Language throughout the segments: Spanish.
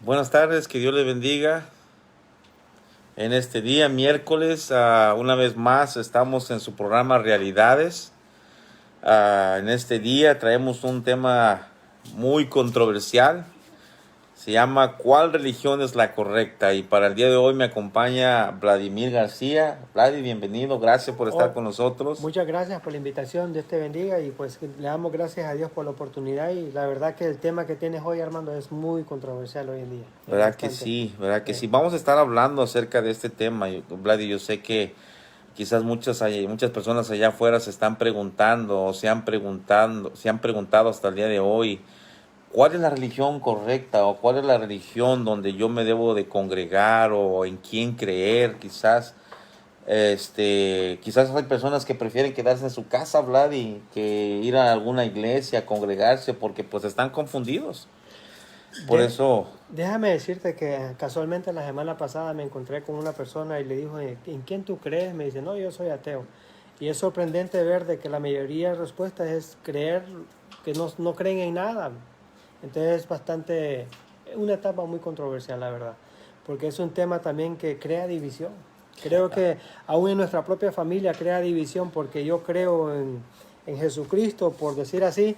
Buenas tardes, que Dios les bendiga. En este día, miércoles, una vez más estamos en su programa Realidades. En este día traemos un tema muy controversial. Se llama ¿Cuál religión es la correcta? Y para el día de hoy me acompaña Vladimir García. Vladi, bienvenido, gracias por estar Oh, con nosotros. muchas gracias por la invitación, Dios te bendiga y pues le damos gracias a Dios por la oportunidad y la verdad que el tema que tienes hoy, Armando, es muy controversial hoy en día, es ¿Verdad que bastante. sí? ¿Verdad que eh, sí? Vamos a estar hablando acerca de este tema. Vladi, yo sé que quizás muchas personas allá afuera se están preguntando o se han preguntado hasta el día de hoy, ¿cuál es la religión correcta o cuál es la religión donde yo me debo de congregar o en quién creer? Quizás hay personas que prefieren quedarse en su casa, Vlad, y que ir a alguna iglesia, a congregarse, porque pues están confundidos. Por de- eso, Déjame decirte que casualmente la semana pasada me encontré con una persona y le dijo, ¿en quién tú crees? Me dice, no, yo soy ateo. Y es sorprendente ver de que la mayoría de respuestas es creer que no creen en nada. Entonces es bastante, una etapa muy controversial, la verdad, porque es un tema también que crea división. Creo que aún en nuestra propia familia crea división porque yo creo en Jesucristo, por decir así,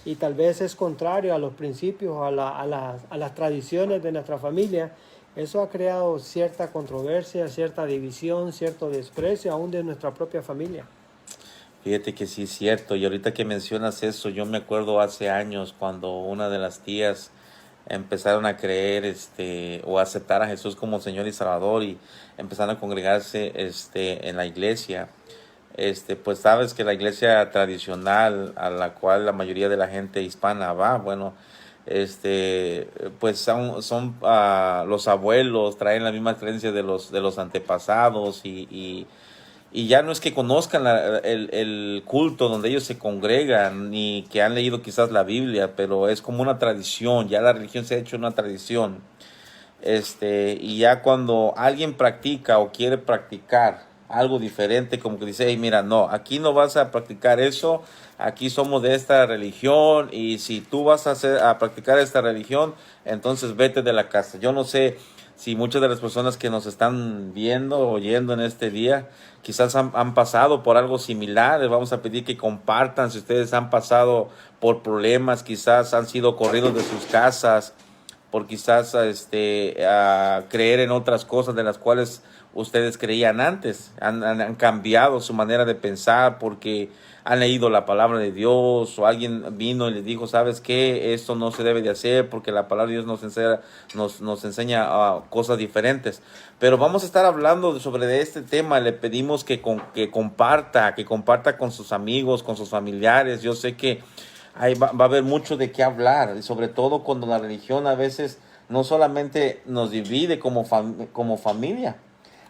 y tal vez es contrario a los principios, a las tradiciones de nuestra familia. Eso ha creado cierta controversia, cierta división, cierto desprecio aún de nuestra propia familia. fíjate que sí es cierto. Y ahorita que mencionas eso, yo me acuerdo hace años cuando una de las tías empezaron a creer o a aceptar a Jesús como Señor y Salvador y empezaron a congregarse en la iglesia. Pues sabes que la iglesia tradicional a la cual la mayoría de la gente hispana va, bueno, pues son los abuelos, traen las mismas creencias de los antepasados y ya no es que conozcan el culto donde ellos se congregan, ni que han leído quizás la Biblia, pero es como una tradición, ya la religión se ha hecho una tradición. Y ya cuando alguien practica o quiere practicar algo diferente, como que dice, hey, mira, no, aquí no vas a practicar eso, aquí somos de esta religión y si tú vas a practicar esta religión, entonces vete de la casa. Yo no sé si muchas de las personas que nos están viendo o oyendo en este día, quizás han pasado por algo similar. Les vamos a pedir que compartan si ustedes han pasado por problemas, quizás han sido corridos de sus casas por quizás a creer en otras cosas de las cuales ustedes creían antes. Han cambiado su manera de pensar porque han leído la palabra de Dios o alguien vino y les dijo, ¿sabes qué? Esto no se debe de hacer porque la palabra de Dios nos enseña cosas diferentes. Pero vamos a estar hablando sobre este tema. Le pedimos que comparta con sus amigos, con sus familiares. Yo sé que va a haber mucho de qué hablar, y sobre todo cuando la religión a veces no solamente nos divide como familia.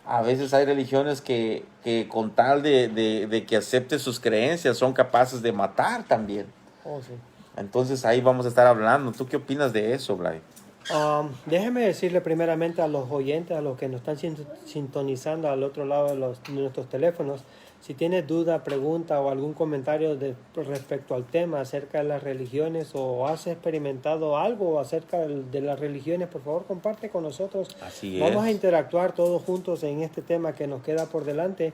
A veces hay religiones que con tal de que acepte sus creencias son capaces de matar también. Oh, sí. Entonces ahí vamos a estar hablando. ¿Tú qué opinas de eso, Blay? Déjeme decirle primeramente a los oyentes, a los que nos están sintonizando al otro lado de nuestros teléfonos, si tiene duda, pregunta o algún comentario respecto al tema acerca de las religiones o has experimentado algo acerca de las religiones, por favor comparte con nosotros. Así Vamos a es. interactuar todos juntos en este tema que nos queda por delante.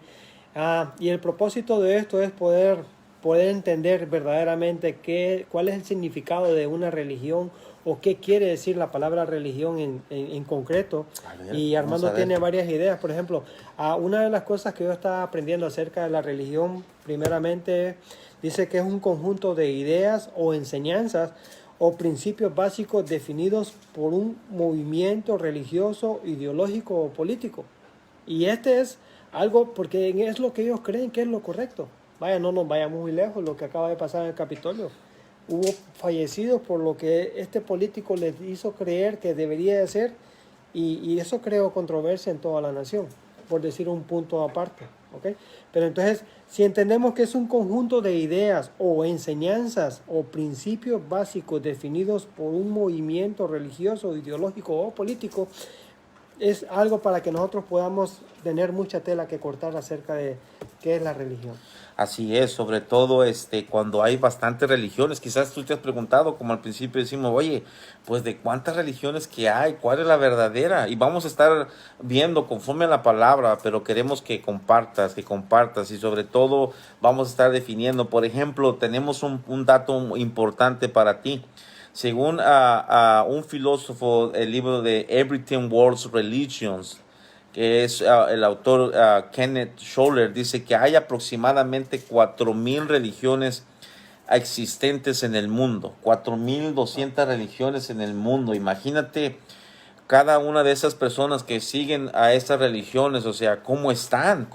Y el propósito de esto es poder entender verdaderamente cuál es el significado de una religión o qué quiere decir la palabra religión en concreto. A ver, Y vamos a Armando ver. tiene varias ideas. Por ejemplo, una de las cosas que yo estaba aprendiendo acerca de la religión, primeramente, dice que es un conjunto de ideas o enseñanzas o principios básicos definidos por un movimiento religioso, ideológico o político. Y este es algo porque es lo que ellos creen que es lo correcto. Vaya, no nos vayamos muy lejos, lo que acaba de pasar en el Capitolio. Hubo fallecidos por lo que este político les hizo creer que debería de ser y eso creó controversia en toda la nación, por decir un punto aparte. ¿Okay? Pero entonces, si entendemos que es un conjunto de ideas o enseñanzas o principios básicos definidos por un movimiento religioso, ideológico o político, es algo para que nosotros podamos tener mucha tela que cortar acerca de qué es la religión. Así es, sobre todo cuando hay bastantes religiones, quizás tú te has preguntado, como al principio decimos, oye, pues de cuántas religiones que hay, cuál es la verdadera, y vamos a estar viendo conforme a la palabra, pero queremos que compartas, y sobre todo vamos a estar definiendo. Por ejemplo, tenemos un dato importante para ti. Según un filósofo, el libro de Everything World's Religions, que es el autor Kenneth Scholler, dice que hay aproximadamente 4,000 religiones existentes en el mundo, 4,200 religiones en el mundo. Imagínate cada una de esas personas que siguen a esas religiones, o sea, cómo están,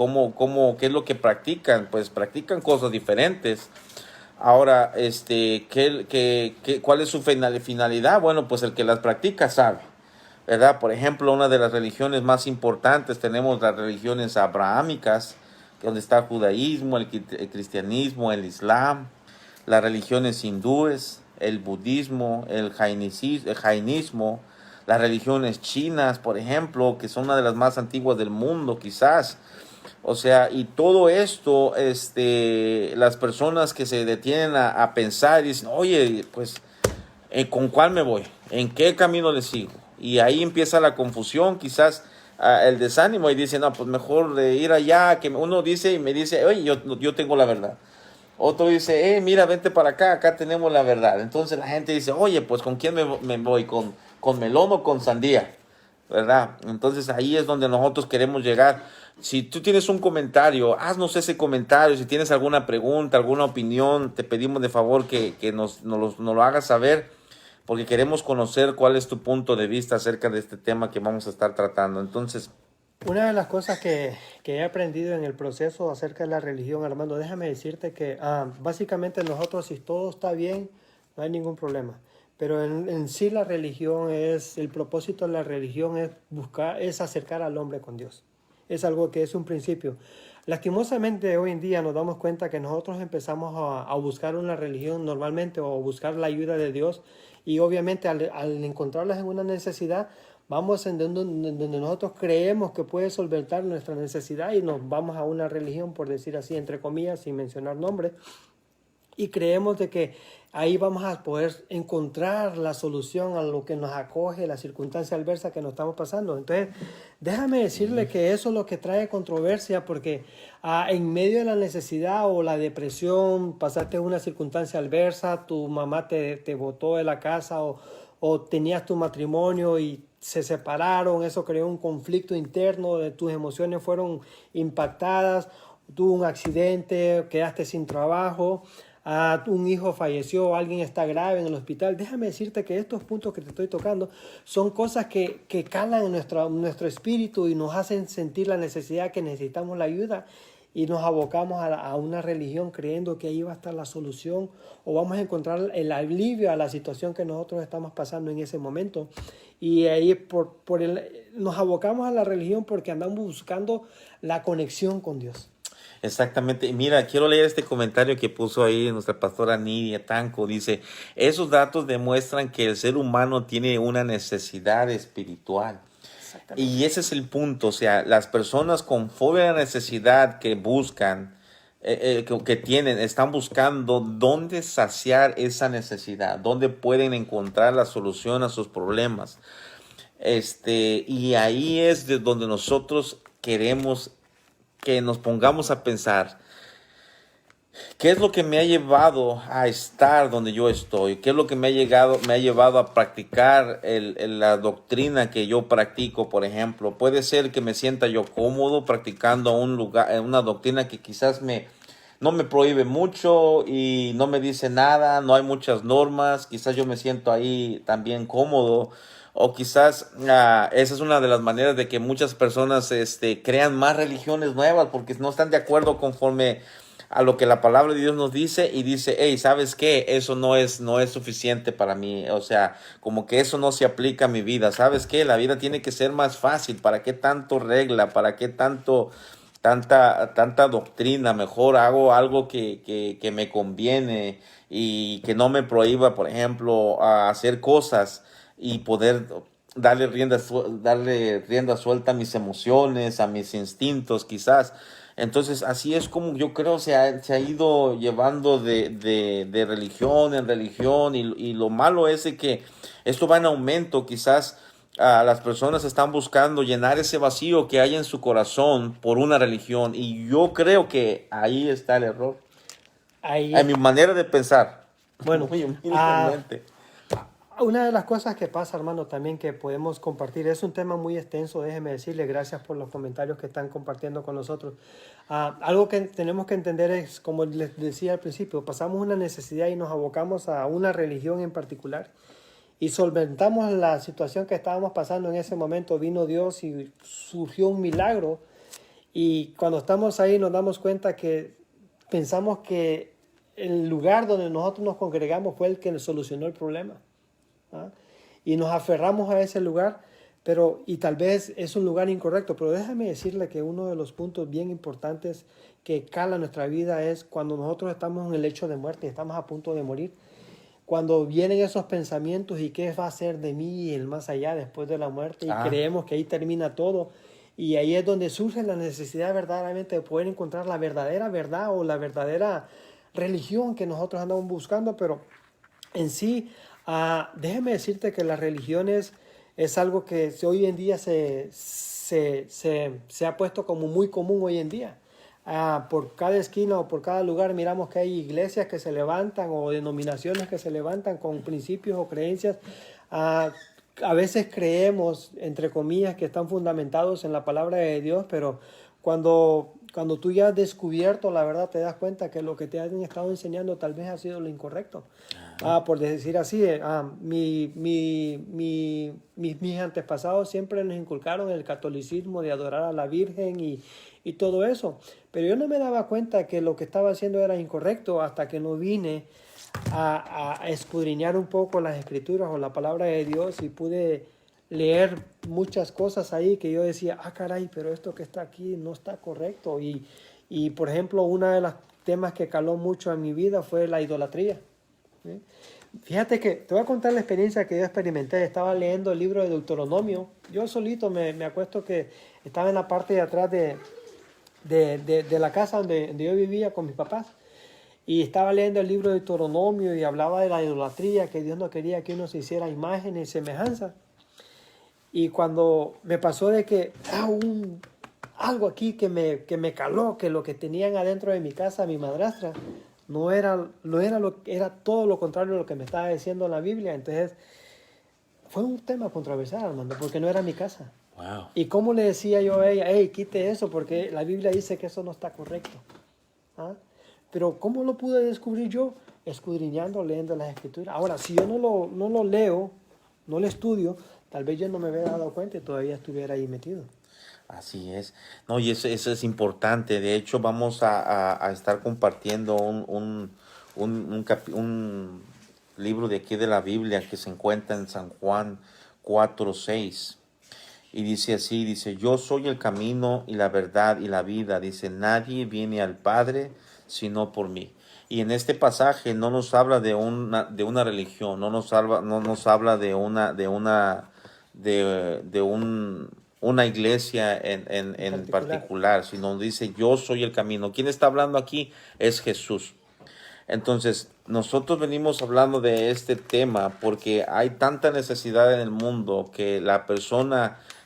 qué es lo que practican, pues practican cosas diferentes. Ahora, ¿cuál es su finalidad? Bueno, pues el que las practica sabe, ¿verdad? Por ejemplo, una de las religiones más importantes, tenemos las religiones abrahámicas, donde está el judaísmo, el cristianismo, el islam, las religiones hindúes, el budismo, el jainismo, las religiones chinas, por ejemplo, que son una de las más antiguas del mundo, quizás. O sea, y todo esto, las personas que se detienen a pensar y dicen, oye, pues, ¿con cuál me voy? ¿En qué camino le sigo? Y ahí empieza la confusión, quizás el desánimo, y dice, no, pues mejor de ir allá, que uno dice y me dice, oye, yo tengo la verdad. Otro dice, mira, vente para acá, acá tenemos la verdad. Entonces la gente dice, oye, pues ¿con quién me voy? ¿Con melón o con sandía? ¿Verdad? Entonces ahí es donde nosotros queremos llegar. Si tú tienes un comentario, haznos ese comentario. Si tienes alguna pregunta, alguna opinión, te pedimos de favor que nos lo hagas saber, porque queremos conocer cuál es tu punto de vista acerca de este tema que vamos a estar tratando. Entonces, Una de las cosas que he aprendido en el proceso acerca de la religión, Armando, déjame decirte que básicamente nosotros, si todo está bien, no hay ningún problema. Pero en sí la religión el propósito de la religión es es acercar al hombre con Dios. Es algo que es un principio. Lastimosamente hoy en día nos damos cuenta que nosotros empezamos a buscar una religión normalmente o buscar la ayuda de Dios, y obviamente al encontrarlas en una necesidad, vamos en donde nosotros creemos que puede solventar nuestra necesidad, y nos vamos a una religión, por decir así, entre comillas, sin mencionar nombres, y creemos de que ahí vamos a poder encontrar la solución a lo que nos acoge, la circunstancia adversa que nos estamos pasando. Entonces, déjame decirle que eso es lo que trae controversia, porque en medio de la necesidad o la depresión, pasaste una circunstancia adversa, tu mamá te botó de la casa, o tenías tu matrimonio y se separaron, eso creó un conflicto interno, tus emociones fueron impactadas, tuvo un accidente, quedaste sin trabajo, un hijo falleció, alguien está grave en el hospital. Déjame decirte que estos puntos que te estoy tocando son cosas que calan en nuestro espíritu y nos hacen sentir la necesidad que necesitamos la ayuda, y nos abocamos a una religión creyendo que ahí va a estar la solución, o vamos a encontrar el alivio a la situación que nosotros estamos pasando en ese momento. Y ahí nos abocamos a la religión porque andamos buscando la conexión con Dios. exactamente. Y mira, quiero leer este comentario que puso ahí nuestra pastora Nidia Tanco. Dice, esos datos demuestran que el ser humano tiene una necesidad espiritual. Y ese es el punto. O sea, las personas conforme a la necesidad que buscan, que tienen, están buscando dónde saciar esa necesidad, dónde pueden encontrar la solución a sus problemas. Y ahí es de donde nosotros queremos que nos pongamos a pensar, ¿qué es lo que me ha llevado a estar donde yo estoy? ¿Qué es lo que me ha llevado a practicar la doctrina que yo practico, por ejemplo? Puede ser que me sienta yo cómodo practicando una doctrina que quizás no me prohíbe mucho y no me dice nada, no hay muchas normas, quizás yo me siento ahí también cómodo. O quizás esa es una de las maneras de que muchas personas crean más religiones nuevas porque no están de acuerdo conforme a lo que la palabra de Dios nos dice, y dice, hey, ¿sabes qué? Eso no es suficiente para mí. O sea, como que eso no se aplica a mi vida. ¿Sabes qué? La vida tiene que ser más fácil. ¿Para qué tanto regla? ¿Para qué tanta doctrina? Mejor hago algo que me conviene y que no me prohíba, por ejemplo, a hacer cosas y poder darle rienda suelta a mis emociones, a mis instintos quizás. Entonces así es como yo creo se ha ido llevando de religión en religión y lo malo es de que esto va en aumento. Quizás las personas están buscando llenar ese vacío que hay en su corazón por una religión y yo creo que ahí está el error. Ahí En es. mi manera de pensar, Bueno, muy humildemente. una de las cosas que pasa, hermano, también que podemos compartir, es un tema muy extenso, déjeme decirle, gracias por los comentarios que están compartiendo con nosotros. Algo que tenemos que entender es, como les decía al principio, pasamos una necesidad y nos abocamos a una religión en particular y solventamos la situación que estábamos pasando en ese momento. Vino Dios y surgió un milagro y cuando estamos ahí nos damos cuenta que pensamos que el lugar donde nosotros nos congregamos fue el que nos solucionó el problema. ¿Ah? Y nos aferramos a ese lugar, y tal vez es un lugar incorrecto, pero déjame decirle que uno de los puntos bien importantes que cala nuestra vida es cuando nosotros estamos en el lecho de muerte, estamos a punto de morir, cuando vienen esos pensamientos y qué va a ser de mí el más allá después de la muerte y creemos que ahí termina todo. Y ahí es donde surge la necesidad verdaderamente de poder encontrar la verdadera verdad o la verdadera religión que nosotros andamos buscando, pero en sí, déjeme decirte que las religiones es algo que hoy en día se ha puesto como muy común hoy en día. Por cada esquina o por cada lugar miramos que hay iglesias que se levantan o denominaciones que se levantan con principios o creencias. A veces creemos, entre comillas, que están fundamentados en la palabra de Dios, pero cuando tú ya has descubierto la verdad, te das cuenta que lo que te han estado enseñando tal vez ha sido lo incorrecto. Por decir así, mis antepasados siempre nos inculcaron el catolicismo de adorar a la Virgen y todo eso. Pero yo no me daba cuenta que lo que estaba haciendo era incorrecto hasta que no vine a escudriñar un poco las escrituras o la palabra de Dios y pude leer muchas cosas ahí que yo decía, caray, pero esto que está aquí no está correcto. Y por ejemplo, uno de los temas que caló mucho en mi vida fue la idolatría. ¿Sí? Fíjate que te voy a contar la experiencia que yo experimenté. Estaba leyendo el libro de Deuteronomio. Yo solito me acuesto que estaba en la parte de atrás de la casa donde yo vivía con mis papás. Y estaba leyendo el libro de Deuteronomio y hablaba de la idolatría, que Dios no quería que uno se hiciera imágenes y semejanzas. Y cuando me pasó de que algo aquí que me caló, que lo que tenían adentro de mi casa, mi madrastra, era todo lo contrario de lo que me estaba diciendo la Biblia. Entonces, fue un tema controversial, hermano, porque no era mi casa. Wow. Y cómo le decía yo a ella, hey, quite eso, porque la Biblia dice que eso no está correcto. Pero ¿cómo lo pude descubrir yo? Escudriñando, leyendo las escrituras. Ahora, si yo no lo leo, no lo estudio, tal vez yo no me hubiera dado cuenta y todavía estuviera ahí metido. Así es. No, y eso es importante. De hecho, vamos a estar compartiendo un libro de aquí de la Biblia que se encuentra en San Juan 4:6. Y dice así, dice, yo soy el camino y la verdad y la vida. Dice, nadie viene al Padre sino por mí. Y en este pasaje no nos habla de una religión, no nos habla de una iglesia en particular, sino dice, yo soy el camino. ¿Quién está hablando aquí? Es Jesús. Entonces, nosotros venimos hablando de este tema porque hay tanta necesidad en el mundo que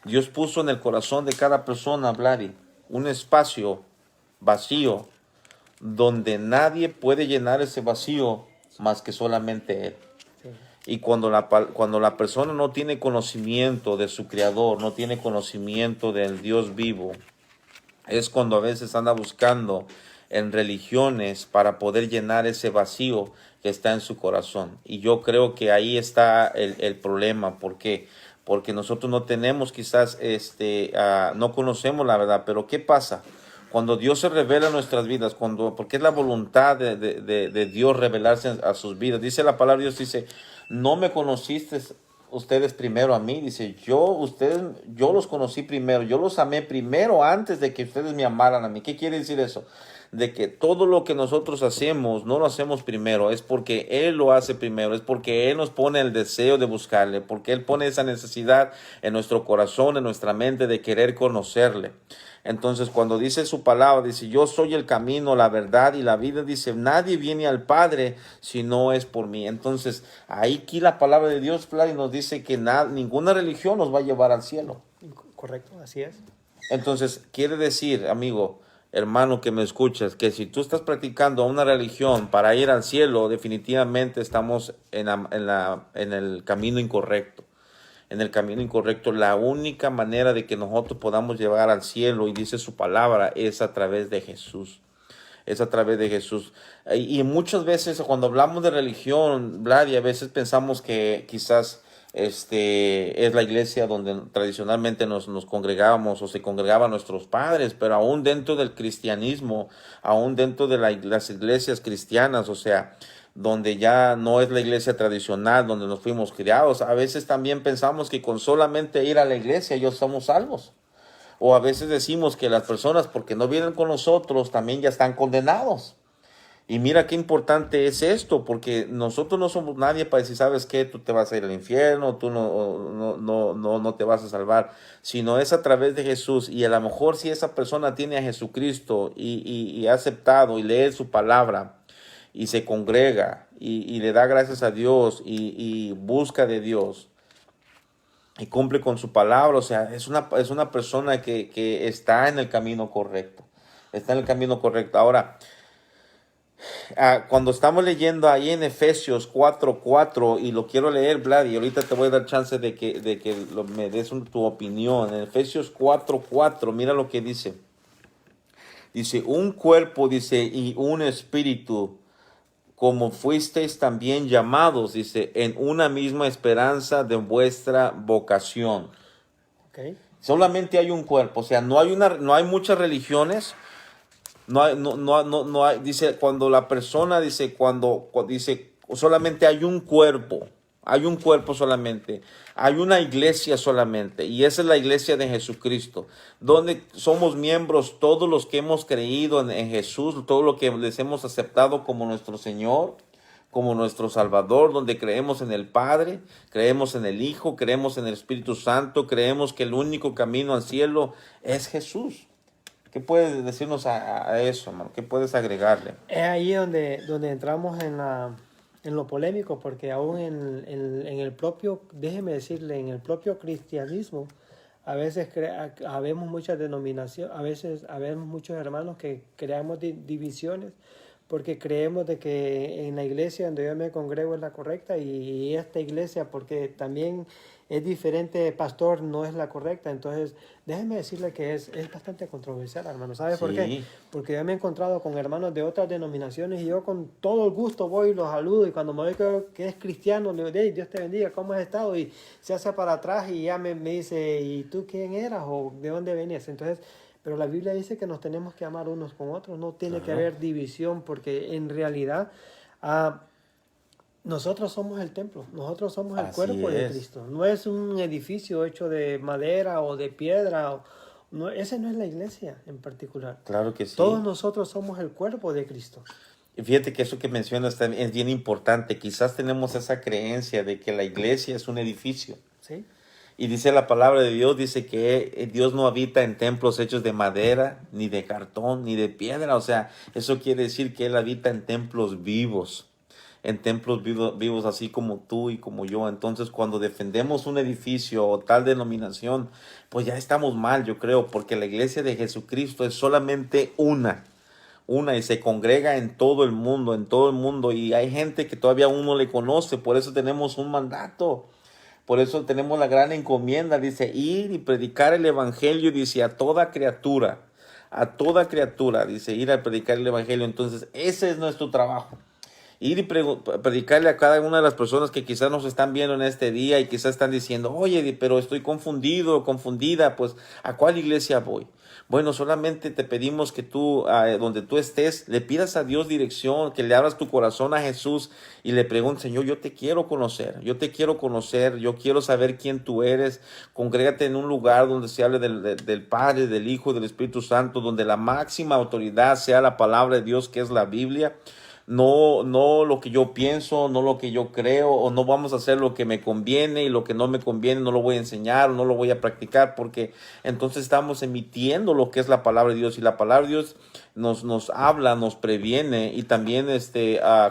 Dios puso en el corazón de cada persona, Vladi, un espacio vacío donde nadie puede llenar ese vacío más que solamente Él. Sí. Y cuando la persona no tiene conocimiento de su Creador, no tiene conocimiento del Dios vivo, es cuando a veces anda buscando en religiones para poder llenar ese vacío que está en su corazón. Y yo creo que ahí está el problema. ¿Por qué? Porque nosotros no tenemos quizás, no conocemos la verdad. Pero ¿qué pasa? Cuando Dios se revela en nuestras vidas, porque es la voluntad de Dios revelarse a sus vidas. Dice la palabra de Dios, dice, no me conociste ustedes primero a mí. Dice, yo los conocí primero, yo los amé primero antes de que ustedes me amaran a mí. ¿Qué quiere decir eso? de que todo lo que nosotros hacemos no lo hacemos primero, es porque Él lo hace primero, es porque Él nos pone el deseo de buscarle, porque Él pone esa necesidad en nuestro corazón, en nuestra mente de querer conocerle. Entonces, cuando dice su palabra, dice, yo soy el camino, la verdad y la vida, dice, nadie viene al Padre si no es por mí. Entonces, aquí la palabra de Dios, Vlad, nos dice que ninguna religión nos va a llevar al cielo. Correcto, así es. Entonces, quiere decir, amigo, hermano que me escuchas, que si tú estás practicando una religión para ir al cielo, definitivamente estamos en el camino incorrecto. En el camino incorrecto, la única manera de que nosotros podamos llegar al cielo, y dice su palabra, es a través de Jesús. Es a través de Jesús. Y muchas veces cuando hablamos de religión, Vlad, y a veces pensamos que quizás es la iglesia donde tradicionalmente nos congregábamos o se congregaban nuestros padres, pero aún dentro del cristianismo, aún dentro de las iglesias cristianas, o sea, donde ya no es la iglesia tradicional, donde nos fuimos criados, a veces también pensamos que con solamente ir a la iglesia ya somos salvos. O a veces decimos que las personas, porque no vienen con nosotros, también ya están condenados. Y mira qué importante es esto, porque nosotros no somos nadie para decir, ¿sabes qué? Tú te vas a ir al infierno, tú no te vas a salvar, sino es a través de Jesús. Y a lo mejor si esa persona tiene a Jesucristo y ha aceptado y lee su palabra y se congrega y le da gracias a Dios y busca de Dios y cumple con su palabra, o sea, es una persona que está en el camino correcto, está en el camino correcto. Ahora, cuando estamos leyendo ahí en Efesios 4:4, y lo quiero leer, Vlad, y ahorita te voy a dar chance de que me des tu opinión. En Efesios 4:4, mira lo que dice. Dice, un cuerpo, dice, y un espíritu, como fuisteis también llamados, dice, en una misma esperanza de vuestra vocación. Okay. Solamente hay un cuerpo, o sea, no hay muchas religiones. No hay, dice, cuando la persona dice, cuando dice, solamente hay un cuerpo solamente, hay una iglesia solamente, y esa es la iglesia de Jesucristo, donde somos miembros todos los que hemos creído en Jesús, todos los que les hemos aceptado como nuestro Señor, como nuestro Salvador, donde creemos en el Padre, creemos en el Hijo, creemos en el Espíritu Santo, creemos que el único camino al cielo es Jesús. ¿Qué puedes decirnos a eso, hermano? ¿Qué puedes agregarle? Es ahí donde entramos en lo polémico, porque aún en el propio, déjeme decirle, en el propio cristianismo, a veces habemos muchas denominaciones, a veces habemos muchos hermanos que creamos divisiones, porque creemos de que en la iglesia donde yo me congrego es la correcta, y esta iglesia, porque también es diferente pastor, no es la correcta. Entonces, déjeme decirle que es bastante controversial, hermano. ¿Sabe por qué? Porque yo me he encontrado con hermanos de otras denominaciones y yo con todo el gusto voy y los saludo, y cuando me veo que es cristiano, le digo, hey, Dios te bendiga, ¿cómo has estado? Y se hace para atrás y ya me dice, ¿y tú quién eras o de dónde venías? Entonces, pero la Biblia dice que nos tenemos que amar unos con otros, no tiene que haber división, porque en realidad nosotros somos el templo, nosotros somos el cuerpo de Cristo. No es un edificio hecho de madera o de piedra, esa no es la iglesia en particular. Claro que sí. Todos nosotros somos el cuerpo de Cristo. Y fíjate que eso que mencionas es bien importante. Quizás tenemos esa creencia de que la iglesia es un edificio. Sí. Y dice la palabra de Dios, dice que Dios no habita en templos hechos de madera, ni de cartón, ni de piedra. O sea, eso quiere decir que Él habita en templos vivos. En templos vivos así como tú y como yo. Entonces, cuando defendemos un edificio o tal denominación, pues ya estamos mal, yo creo, porque la iglesia de Jesucristo es solamente una, y se congrega en todo el mundo, y hay gente que todavía uno le conoce. Por eso tenemos un mandato, por eso tenemos la gran encomienda, dice, ir y predicar el evangelio, dice, a toda criatura, dice, ir a predicar el evangelio. Entonces, ese es nuestro trabajo. Ir y predicarle a cada una de las personas que quizás nos están viendo en este día y quizás están diciendo, oye, pero estoy confundido, confundida, pues, ¿a cuál iglesia voy? Bueno, solamente te pedimos que tú, donde tú estés, le pidas a Dios dirección, que le abras tu corazón a Jesús y le preguntes, Señor, yo te quiero conocer, yo quiero saber quién tú eres. Congrégate en un lugar donde se hable del Padre, del Hijo y del Espíritu Santo, donde la máxima autoridad sea la palabra de Dios, que es la Biblia. No, no lo que yo pienso, no lo que yo creo, o no vamos a hacer lo que me conviene y lo que no me conviene no lo voy a enseñar, no lo voy a practicar, porque entonces estamos emitiendo lo que es la palabra de Dios, y la palabra de Dios nos habla, nos previene y también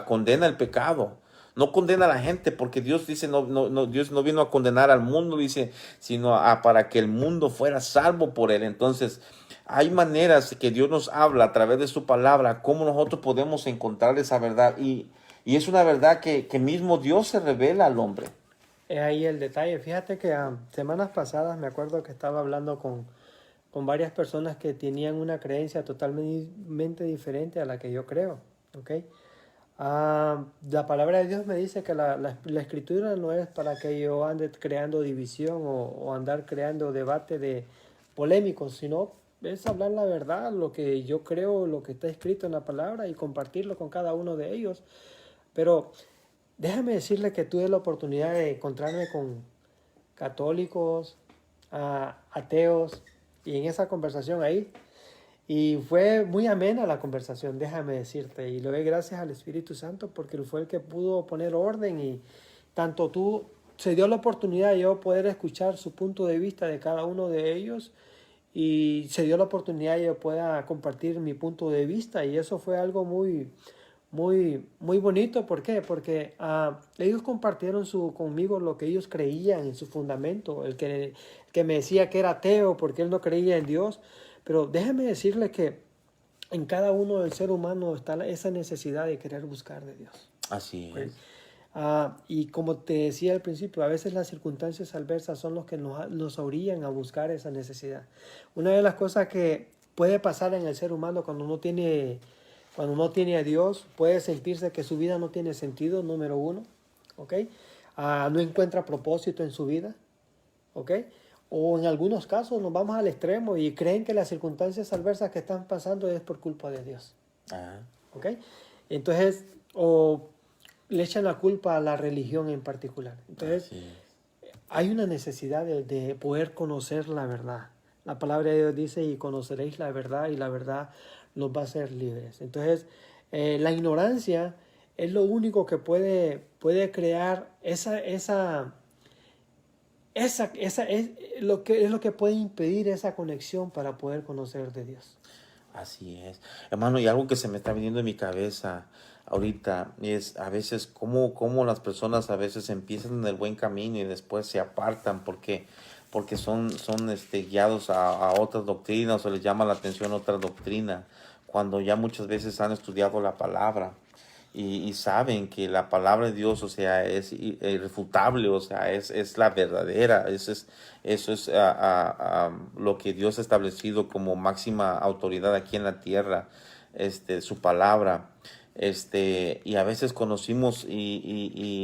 condena el pecado. No condena a la gente, porque Dios dice, Dios no vino a condenar al mundo, dice, sino para que el mundo fuera salvo por él. Entonces, hay maneras que Dios nos habla a través de su palabra, cómo nosotros podemos encontrar esa verdad. Y es una verdad que mismo Dios se revela al hombre. Es ahí el detalle. Fíjate que semanas pasadas me acuerdo que estaba hablando con varias personas que tenían una creencia totalmente diferente a la que yo creo. ¿Ok? La palabra de Dios me dice que la escritura no es para que yo ande creando división o andar creando debate de polémicos, sino es hablar la verdad, lo que yo creo, lo que está escrito en la palabra y compartirlo con cada uno de ellos. Pero déjame decirle que tuve la oportunidad de encontrarme con católicos, ateos, y en esa conversación ahí, y fue muy amena la conversación, déjame decirte, y le doy gracias al Espíritu Santo porque él fue el que pudo poner orden, y tanto se dio la oportunidad de yo poder escuchar su punto de vista de cada uno de ellos, y se dio la oportunidad de yo pueda compartir mi punto de vista, y eso fue algo muy, muy, muy bonito. ¿Por qué? Porque ellos compartieron conmigo lo que ellos creían en su fundamento. El que me decía que era ateo porque él no creía en Dios. Pero déjeme decirle que en cada uno del ser humano está esa necesidad de querer buscar de Dios. Así ¿Okay? es. Y como te decía al principio, a veces las circunstancias adversas son los que nos orillan a buscar esa necesidad. Una de las cosas que puede pasar en el ser humano cuando no tiene a Dios, puede sentirse que su vida no tiene sentido, número uno, ¿ok? No encuentra propósito en su vida, ¿ok? O en algunos casos nos vamos al extremo y creen que las circunstancias adversas que están pasando es por culpa de Dios, ¿ok? Entonces, o le echan la culpa a la religión en particular. Entonces, hay una necesidad de poder conocer la verdad. La palabra de Dios dice, y conoceréis la verdad, y la verdad los va a hacer libres. Entonces, la ignorancia es lo único que puede crear es lo que puede impedir esa conexión para poder conocer de Dios. Así es. Hermano, y algo que se me está viniendo en mi cabeza ahorita es a veces cómo las personas a veces empiezan en el buen camino y después se apartan porque son guiados a otras doctrinas, o les llama la atención otra doctrina, cuando ya muchas veces han estudiado la palabra y saben que la palabra de Dios, o sea, es irrefutable, o sea, es la verdadera. Eso es lo que Dios ha establecido como máxima autoridad aquí en la tierra, su palabra. Y a veces conocimos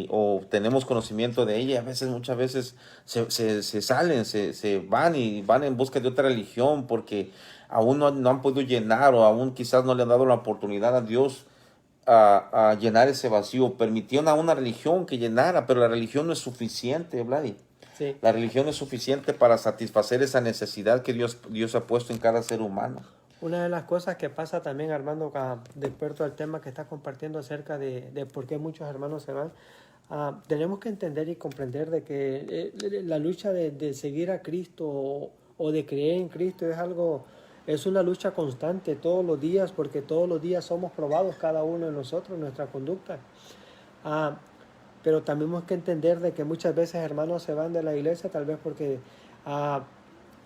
o tenemos conocimiento de ella, y a veces, muchas veces se salen, se van y van en busca de otra religión porque aún no han podido llenar, o aún quizás no le han dado la oportunidad a Dios a llenar ese vacío. Permitieron a una religión que llenara, pero la religión no es suficiente, Vladi. Sí. La religión no es suficiente para satisfacer esa necesidad que Dios ha puesto en cada ser humano. Una de las cosas que pasa también, Armando, de acuerdo al tema que está compartiendo acerca de por qué muchos hermanos se van, tenemos que entender y comprender de que la lucha de seguir a Cristo o de creer en Cristo es una lucha constante todos los días, porque todos los días somos probados cada uno de nosotros, nuestra conducta. Pero también tenemos que entender de que muchas veces hermanos se van de la iglesia tal vez porque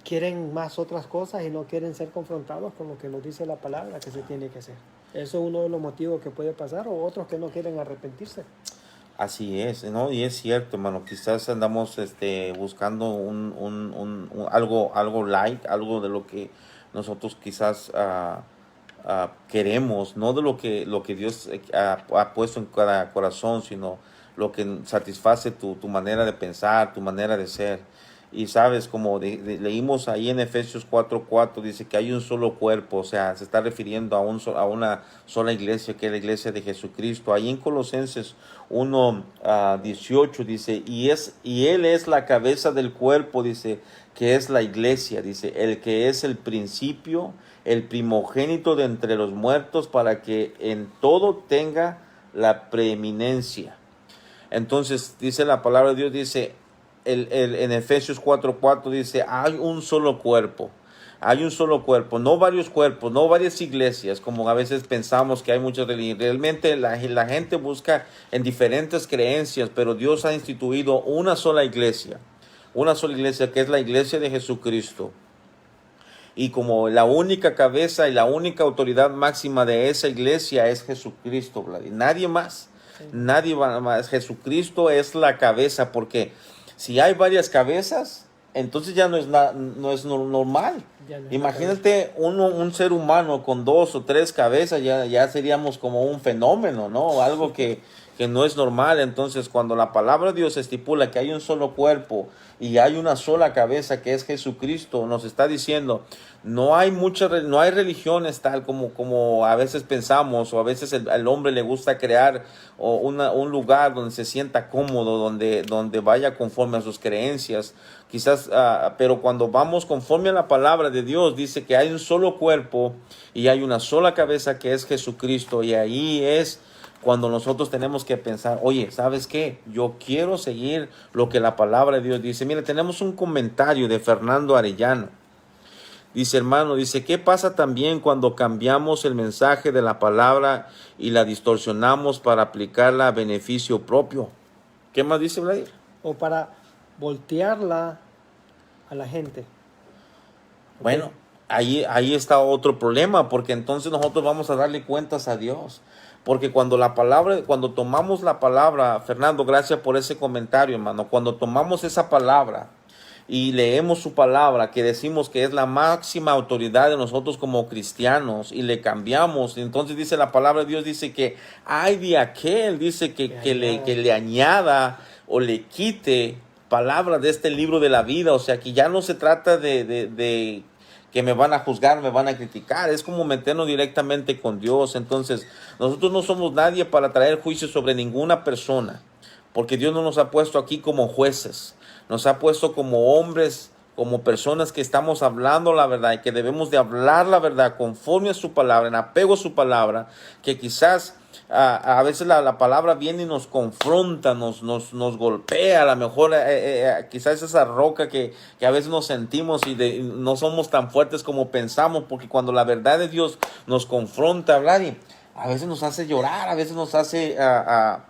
quieren más otras cosas y no quieren ser confrontados con lo que nos dice la palabra que se tiene que hacer. Eso es uno de los motivos que puede pasar, o otros que no quieren arrepentirse. Así es, ¿no? Y es cierto, hermano, quizás andamos buscando algo light, algo de lo que nosotros quizás queremos, no de lo que Dios ha puesto en cada corazón, sino lo que satisface tu manera de pensar, tu manera de ser. Y sabes, como leímos ahí en Efesios 4:4, dice que hay un solo cuerpo, o sea, se está refiriendo a una sola iglesia, que es la iglesia de Jesucristo. Ahí en Colosenses 1:18 dice, y Él es la cabeza del cuerpo, dice, que es la iglesia, dice, el que es el principio, el primogénito de entre los muertos, para que en todo tenga la preeminencia. Entonces dice la palabra de Dios, dice en Efesios 4:4 dice, hay un solo cuerpo. Hay un solo cuerpo, no varios cuerpos, no varias iglesias, como a veces pensamos que hay muchas religiones. Realmente la gente busca en diferentes creencias, pero Dios ha instituido una sola iglesia que es la iglesia de Jesucristo. Y como la única cabeza y la única autoridad máxima de esa iglesia es Jesucristo, Vlad, y nadie más. Sí. Nadie más. Jesucristo es la cabeza, porque si hay varias cabezas, entonces ya no es normal. No, imagínate un ser humano con 2 o 3 cabezas, ya seríamos como un fenómeno, ¿no? Algo que no es normal. Entonces, cuando la palabra de Dios estipula que hay un solo cuerpo y hay una sola cabeza que es Jesucristo, nos está diciendo, no hay religiones tal como a veces pensamos, o a veces al hombre le gusta crear un lugar donde se sienta cómodo, donde vaya conforme a sus creencias, quizás, pero cuando vamos conforme a la palabra de Dios, dice que hay un solo cuerpo y hay una sola cabeza que es Jesucristo, y ahí es cuando nosotros tenemos que pensar, oye, ¿sabes qué? Yo quiero seguir lo que la palabra de Dios dice. Mira, tenemos un comentario de Fernando Arellano. Dice, hermano, dice, ¿qué pasa también cuando cambiamos el mensaje de la palabra y la distorsionamos para aplicarla a beneficio propio? ¿Qué más dice, Vlad? O para voltearla a la gente. Bueno, ahí está otro problema, porque entonces nosotros vamos a darle cuentas a Dios. Porque cuando tomamos la palabra, Fernando, gracias por ese comentario, hermano. Cuando tomamos esa palabra y leemos su palabra, que decimos que es la máxima autoridad de nosotros como cristianos, y le cambiamos, entonces dice la palabra de Dios, dice que hay de aquel, dice que le añada o le quite palabras de este libro de la vida. O sea, que ya no se trata de que me van a juzgar, me van a criticar, es como meternos directamente con Dios. Entonces, nosotros no somos nadie para traer juicio sobre ninguna persona, porque Dios no nos ha puesto aquí como jueces, nos ha puesto como hombres, como personas que estamos hablando la verdad, y que debemos de hablar la verdad conforme a su palabra, en apego a su palabra, que quizás a veces la palabra viene y nos confronta, nos golpea, a lo mejor quizás esa roca que a veces nos sentimos y no somos tan fuertes como pensamos, porque cuando la verdad de Dios nos confronta, Vladi, a veces nos hace llorar, a veces nos hace a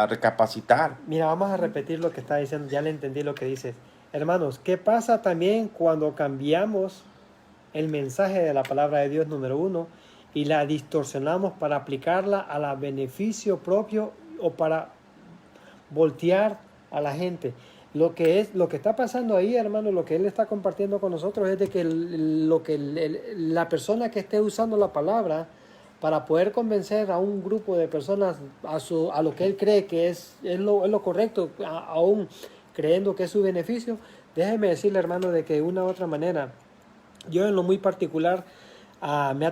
recapacitar. Mira, vamos a repetir lo que está diciendo, ya le entendí lo que dices. Hermanos, ¿qué pasa también cuando cambiamos el mensaje de la palabra de Dios, número 1, y la distorsionamos para aplicarla a la beneficio propio o para voltear a la gente? Lo que está pasando ahí, hermano, lo que él está compartiendo con nosotros es de que la persona que esté usando la palabra para poder convencer a un grupo de personas a lo que él cree que es lo correcto, aún creyendo que es su beneficio, déjeme decirle, hermano, de que de una u otra manera, yo en lo muy particular,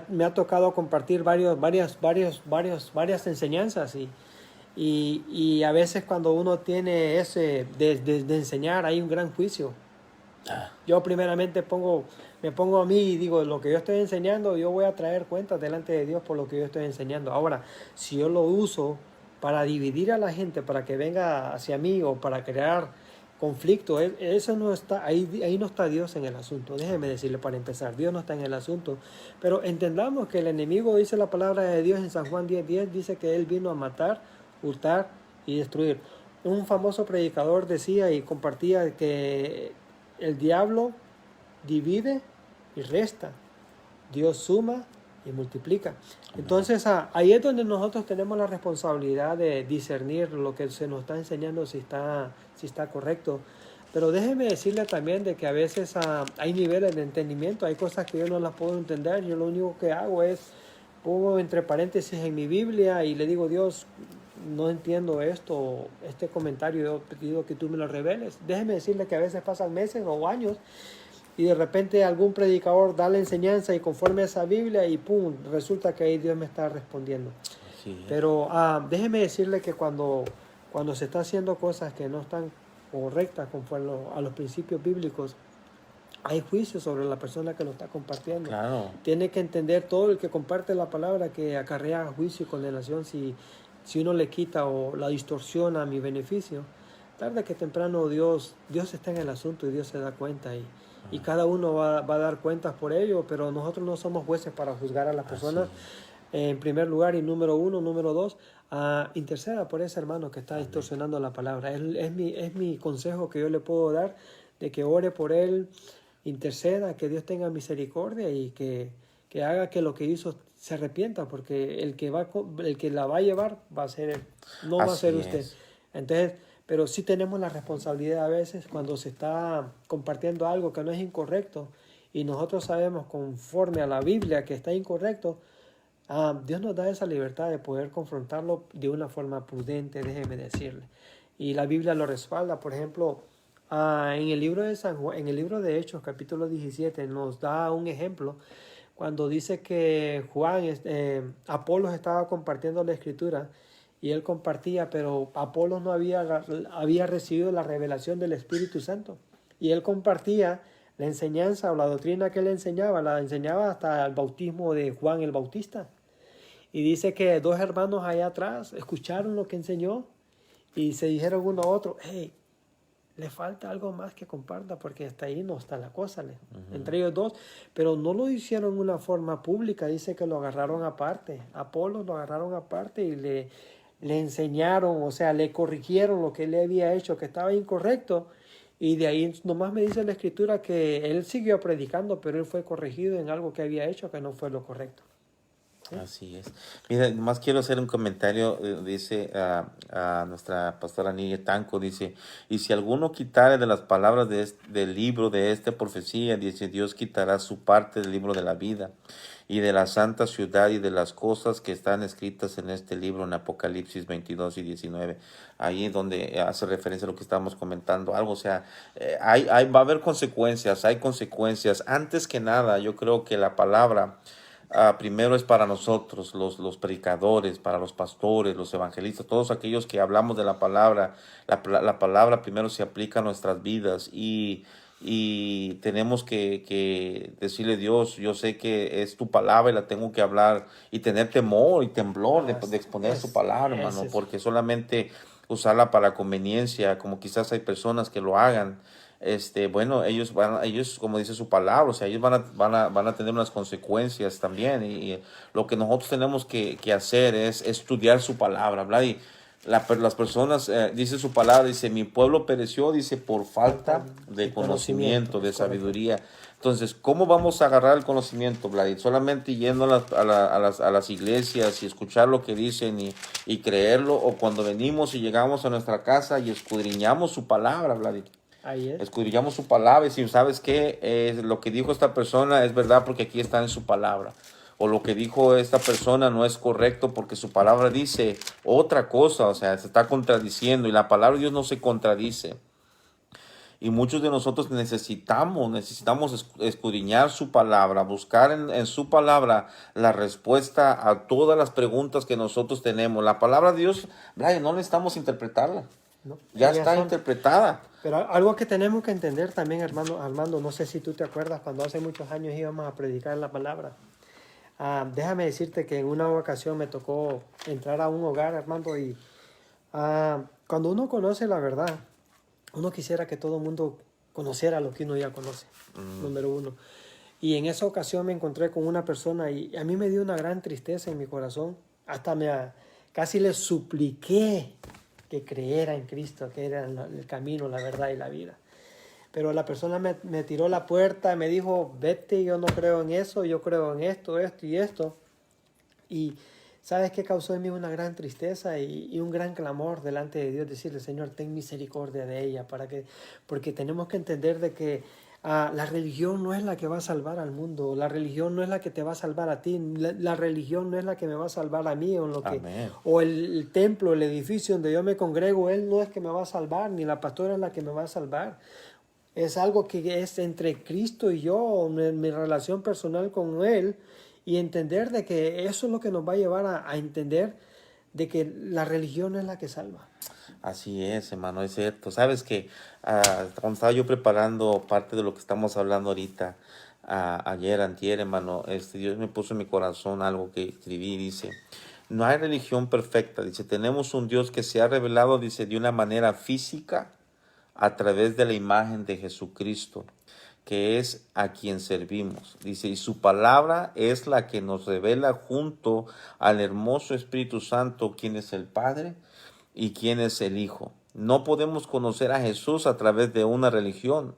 me ha tocado compartir varias enseñanzas, y a veces cuando uno tiene ese de enseñar, hay un gran juicio. Yo primeramente me pongo a mí y digo, lo que yo estoy enseñando, yo voy a traer cuentas delante de Dios por lo que yo estoy enseñando. Ahora, si yo lo uso para dividir a la gente, para que venga hacia mí, o para crear conflicto, eso no está, ahí no está Dios en el asunto. Déjeme decirle para empezar, Dios no está en el asunto. Pero entendamos que el enemigo, dice la palabra de Dios en San Juan 10:10, dice que él vino a matar, hurtar y destruir. Un famoso predicador decía y compartía que el diablo divide y resta, Dios suma y multiplica. Entonces ahí es donde nosotros tenemos la responsabilidad de discernir lo que se nos está enseñando, si está correcto. Pero déjeme decirle también de que a veces hay niveles de entendimiento, hay cosas que yo no las puedo entender. Yo lo único que hago es pongo entre paréntesis en mi Biblia y le digo, Dios, no entiendo esto, este comentario, yo te pido que tú me lo reveles. Déjeme decirle que a veces pasan meses o años y de repente algún predicador da la enseñanza y conforme a esa Biblia y pum, resulta que ahí Dios me está respondiendo. Así es. Pero déjeme decirle que cuando se está haciendo cosas que no están correctas conforme a los principios bíblicos, hay juicio sobre la persona que lo está compartiendo. Claro. Tiene que entender todo el que comparte la palabra que acarrea juicio y condenación si uno le quita o la distorsiona a mi beneficio. Tarde que temprano Dios está en el asunto y Dios se da cuenta y cada uno va a dar cuentas por ello, pero nosotros no somos jueces para juzgar a las personas. En primer lugar y número uno, número dos, interceda por ese hermano que está distorsionando la palabra. Es mi consejo que yo le puedo dar, de que ore por él, interceda, que Dios tenga misericordia y que haga que lo que hizo se arrepienta, porque el que la va a llevar va a ser él, no va a ser usted. Entonces, pero sí tenemos la responsabilidad a veces cuando se está compartiendo algo que no es incorrecto y nosotros sabemos conforme a la Biblia que está incorrecto. Dios nos da esa libertad de poder confrontarlo de una forma prudente, déjeme decirle. Y la Biblia lo respalda. Por ejemplo, en el libro de San Juan, en el libro de Hechos, capítulo 17, nos da un ejemplo cuando dice que Apolos estaba compartiendo la escritura y él compartía, pero Apolos no había recibido la revelación del Espíritu Santo. Y él compartía la enseñanza o la doctrina que él la enseñaba hasta el bautismo de Juan el Bautista. Y dice que dos hermanos allá atrás escucharon lo que enseñó y se dijeron uno a otro, hey, le falta algo más que comparta porque hasta ahí no está la cosa. Entre ellos dos, pero no lo hicieron de una forma pública, dice que lo agarraron aparte. Apolo lo agarraron aparte y le enseñaron, o sea, le corrigieron lo que él había hecho, que estaba incorrecto. Y de ahí nomás me dice la escritura que él siguió predicando, pero él fue corregido en algo que había hecho que no fue lo correcto. ¿Sí? Así es. Mira, más quiero hacer un comentario, dice a nuestra pastora Niña Tanco, dice, y si alguno quitare de las palabras del libro de esta profecía, dice, Dios quitará su parte del libro de la vida y de la santa ciudad y de las cosas que están escritas en este libro en Apocalipsis 22 y 19, ahí donde hace referencia a lo que estamos comentando, algo, o sea, va a haber consecuencias, hay consecuencias. Antes que nada, yo creo que la palabra primero es para nosotros, los predicadores, para los pastores, los evangelistas, todos aquellos que hablamos de la palabra. La palabra primero se aplica a nuestras vidas y tenemos que decirle, Dios, yo sé que es tu palabra y la tengo que hablar y tener temor y temblor de exponer su palabra, hermano, porque solamente usarla para conveniencia, como quizás hay personas que lo hagan. Bueno, ellos, como dice su palabra, o sea, ellos van a tener unas consecuencias también. Y lo que nosotros tenemos que hacer es estudiar su palabra, hablar. Y las personas, dice su palabra, dice, mi pueblo pereció, dice, por falta de conocimiento, de sabiduría. Entonces, ¿cómo vamos a agarrar el conocimiento, Vlad? Solamente yendo a las iglesias y escuchar lo que dicen y creerlo, o cuando venimos y llegamos a nuestra casa y escudriñamos su palabra, Vlad. Ahí es. Escudriñamos su palabra y si sabes que lo que dijo esta persona es verdad porque aquí está en su palabra. O lo que dijo esta persona no es correcto porque su palabra dice otra cosa, o sea, se está contradiciendo y la palabra de Dios no se contradice. Y muchos de nosotros necesitamos escudriñar su palabra, buscar en su palabra la respuesta a todas las preguntas que nosotros tenemos. La palabra de Dios, Brian, no necesitamos interpretarla. No, ya está interpretada. Pero algo que tenemos que entender también, hermano Armando, no sé si tú te acuerdas cuando hace muchos años íbamos a predicar la palabra. Déjame decirte que en una ocasión me tocó entrar a un hogar, Armando, y cuando uno conoce la verdad, uno quisiera que todo el mundo conociera lo que uno ya conoce, número uno. Y en esa ocasión me encontré con una persona y a mí me dio una gran tristeza en mi corazón. Hasta casi le supliqué que creyera en Cristo, que era el camino, la verdad y la vida. Pero la persona me tiró la puerta, me dijo, vete, yo no creo en eso, yo creo en esto, esto y esto. Y ¿sabes qué causó en mí una gran tristeza y un gran clamor delante de Dios? Decirle, Señor, ten misericordia de ella, porque tenemos que entender de que La religión no es la que va a salvar al mundo, la religión no es la que te va a salvar a ti, la religión no es la que me va a salvar a mí, Amén. o el templo, el edificio donde yo me congrego, él no es que me va a salvar, ni la pastora es la que me va a salvar. Es algo que es entre Cristo y yo, mi relación personal con Él, y entender de que eso es lo que nos va a llevar a entender de que la religión es la que salva. Así es, hermano, es cierto. Sabes que cuando estaba yo preparando parte de lo que estamos hablando ahorita, ayer, antier, hermano, Dios me puso en mi corazón algo que escribí, dice, no hay religión perfecta, dice, tenemos un Dios que se ha revelado, dice, de una manera física a través de la imagen de Jesucristo, que es a quien servimos. Dice, y su palabra es la que nos revela junto al hermoso Espíritu Santo quién es el Padre y quién es el Hijo. No podemos conocer a Jesús a través de una religión,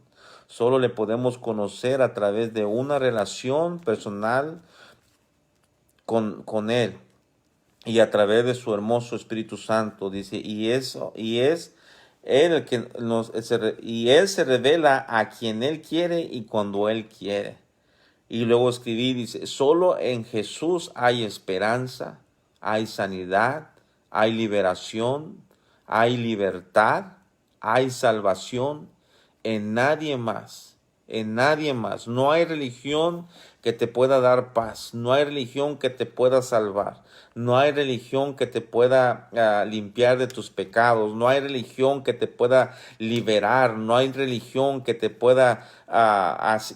solo le podemos conocer a través de una relación personal con Él y a través de su hermoso Espíritu Santo, dice, y es Él el que Él se revela a quien Él quiere y cuando Él quiere. Y luego escribí, dice, solo en Jesús hay esperanza, hay sanidad, hay liberación, hay libertad, hay salvación, en nadie más, en nadie más. No hay religión que te pueda dar paz, no hay religión que te pueda salvar, no hay religión que te pueda limpiar de tus pecados, no hay religión que te pueda liberar, no hay religión que te pueda,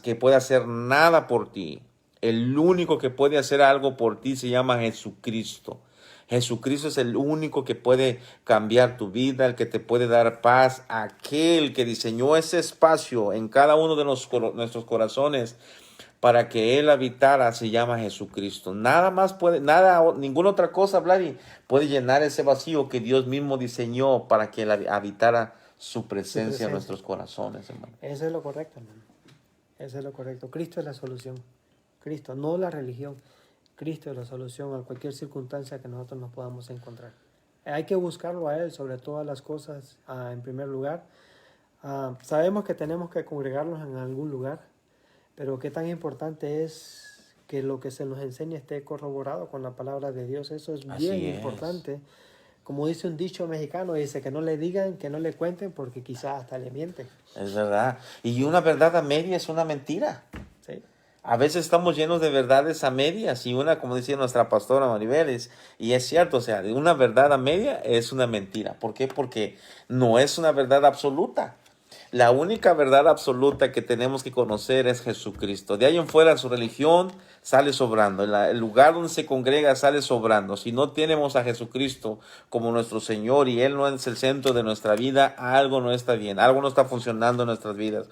que pueda hacer nada por ti. El único que puede hacer algo por ti se llama Jesucristo. Jesucristo es el único que puede cambiar tu vida, el que te puede dar paz, aquel que diseñó ese espacio en cada uno de nuestros corazones para que Él habitara, se llama Jesucristo. Nada más puede, ninguna otra cosa, Vladi, puede llenar ese vacío que Dios mismo diseñó para que Él habitara su presencia en nuestros corazones, hermano. Eso es lo correcto, hermano. Eso es lo correcto. Cristo es la solución. Cristo, no la religión. Cristo es la solución a cualquier circunstancia que nosotros nos podamos encontrar. Hay que buscarlo a Él sobre todas las cosas, en primer lugar. Sabemos que tenemos que congregarnos en algún lugar, pero qué tan importante es que lo que se nos enseñe esté corroborado con la palabra de Dios. Eso es bien importante. Como dice un dicho mexicano, dice que no le digan, que no le cuenten, porque quizás hasta le mienten. Es verdad. Y una verdad a media es una mentira. Sí. A veces estamos llenos de verdades a medias y una, como decía nuestra pastora Maribel, y es cierto, o sea, una verdad a media es una mentira. ¿Por qué? Porque no es una verdad absoluta. La única verdad absoluta que tenemos que conocer es Jesucristo. De ahí en fuera su religión sale sobrando. El lugar donde se congrega sale sobrando. Si no tenemos a Jesucristo como nuestro Señor y Él no es el centro de nuestra vida, algo no está bien, algo no está funcionando en nuestras vidas.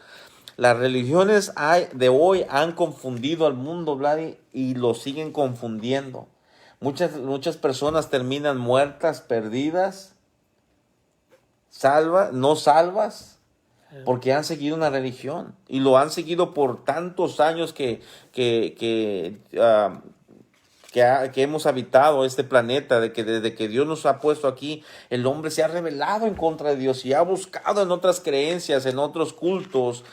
Las religiones de hoy han confundido al mundo, Vladi, y lo siguen confundiendo. Muchas personas terminan muertas, perdidas, no salvas, porque han seguido una religión. Y lo han seguido por tantos años que hemos habitado este planeta, desde que Dios nos ha puesto aquí, el hombre se ha rebelado en contra de Dios y ha buscado en otras creencias, en otros cultos,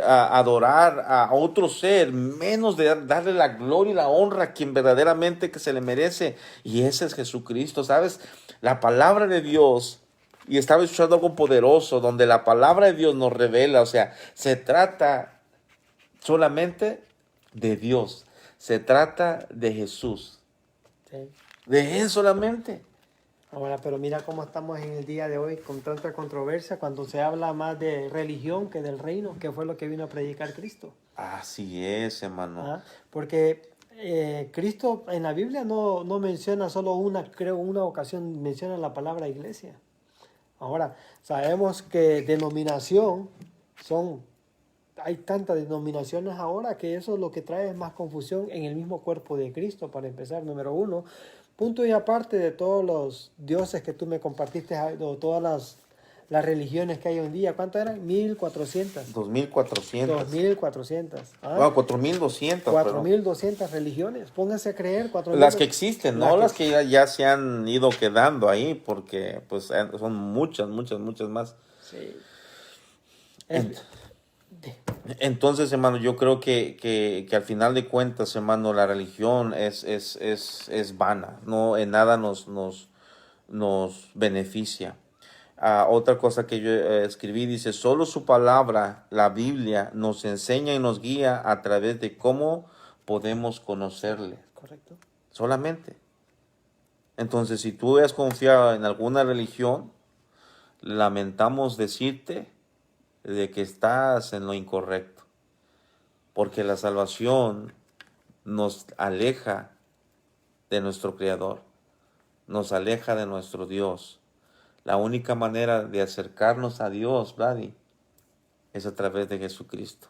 adorar a otro ser, menos de darle la gloria y la honra a quien verdaderamente que se le merece, y ese es Jesucristo. ¿Sabes? La palabra de Dios, y estaba escuchando algo poderoso, donde la palabra de Dios nos revela, o sea, se trata solamente de Dios, se trata de Jesús. Sí. De Él solamente. Ahora, pero mira cómo estamos en el día de hoy con tanta controversia cuando se habla más de religión que del reino, que fue lo que vino a predicar Cristo. Así es, hermano. Porque Cristo en la Biblia no menciona solo una ocasión, menciona la palabra iglesia. Ahora, sabemos que denominación hay tantas denominaciones ahora que eso lo que trae es más confusión en el mismo cuerpo de Cristo, para empezar, número uno. Punto y aparte de todos los dioses que tú me compartiste, o todas las religiones que hay hoy en día, ¿cuántas eran? 1,400. 2,400. 2,400. Bueno, 4,200. 4,200 religiones. Pónganse a creer. 4,000. Las que existen, no las que ya se han ido quedando ahí, porque pues son muchas más. Sí. Entonces, hermano, yo creo que al final de cuentas, hermano, la religión es vana, no en nada nos beneficia. Otra cosa que yo escribí dice, solo su palabra, la Biblia, nos enseña y nos guía a través de cómo podemos conocerle, Correcto. solamente. Entonces, si tú has confiado en alguna religión, lamentamos decirte de que estás en lo incorrecto, porque la salvación nos aleja de nuestro Creador, nos aleja de nuestro Dios. La única manera de acercarnos a Dios, Vladi, es a través de Jesucristo.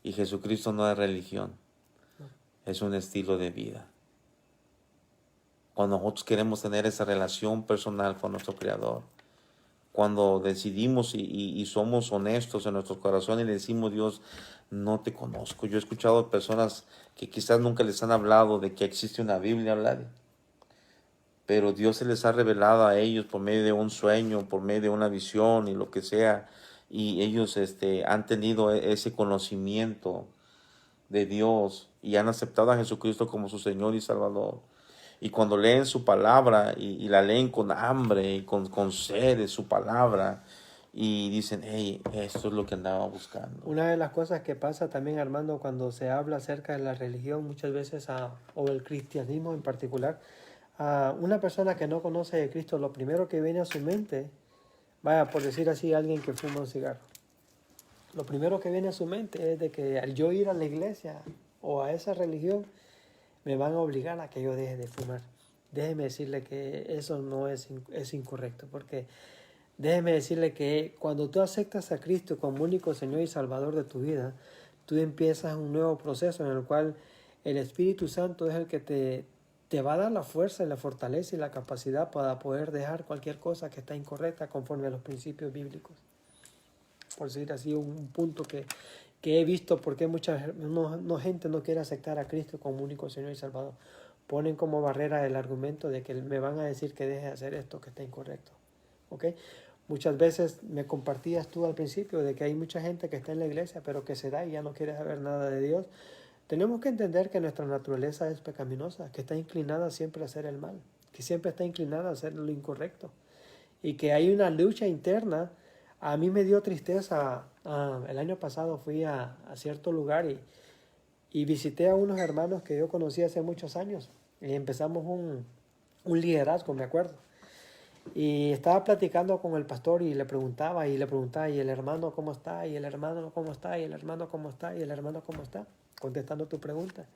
Y Jesucristo no es religión, es un estilo de vida. Cuando nosotros queremos tener esa relación personal con nuestro Creador, cuando decidimos y somos honestos en nuestros corazones y le decimos, Dios, no te conozco. Yo he escuchado personas que quizás nunca les han hablado de que existe una Biblia, Vladi, pero Dios se les ha revelado a ellos por medio de un sueño, por medio de una visión y lo que sea, y ellos han tenido ese conocimiento de Dios y han aceptado a Jesucristo como su Señor y Salvador. Y cuando leen su palabra y la leen con hambre y con sed de su palabra y dicen, hey, esto es lo que andaba buscando. Una de las cosas que pasa también, Armando, cuando se habla acerca de la religión, muchas veces, o el cristianismo en particular, a una persona que no conoce de Cristo, lo primero que viene a su mente, vaya, por decir así, alguien que fuma un cigarro, lo primero que viene a su mente es de que al yo ir a la iglesia o a esa religión, me van a obligar a que yo deje de fumar. Déjeme decirle que eso no es incorrecto, porque déjeme decirle que cuando tú aceptas a Cristo como único Señor y Salvador de tu vida, tú empiezas un nuevo proceso en el cual el Espíritu Santo es el que te va a dar la fuerza y la fortaleza y la capacidad para poder dejar cualquier cosa que está incorrecta conforme a los principios bíblicos. Por decir así, un punto que he visto porque mucha gente no quiere aceptar a Cristo como único Señor y Salvador. Ponen como barrera el argumento de que me van a decir que deje de hacer esto que está incorrecto. ¿Ok? Muchas veces me compartías tú al principio de que hay mucha gente que está en la iglesia pero que se da y ya no quiere saber nada de Dios. Tenemos que entender que nuestra naturaleza es pecaminosa, que está inclinada siempre a hacer el mal, que siempre está inclinada a hacer lo incorrecto y que hay una lucha interna. A mí me dio tristeza. El año pasado fui a cierto lugar y visité a unos hermanos que yo conocí hace muchos años y empezamos un liderazgo, me acuerdo. Y estaba platicando con el pastor y le preguntaba, y el hermano cómo está, y el hermano cómo está, y el hermano cómo está, y el hermano cómo está, contestando tu pregunta.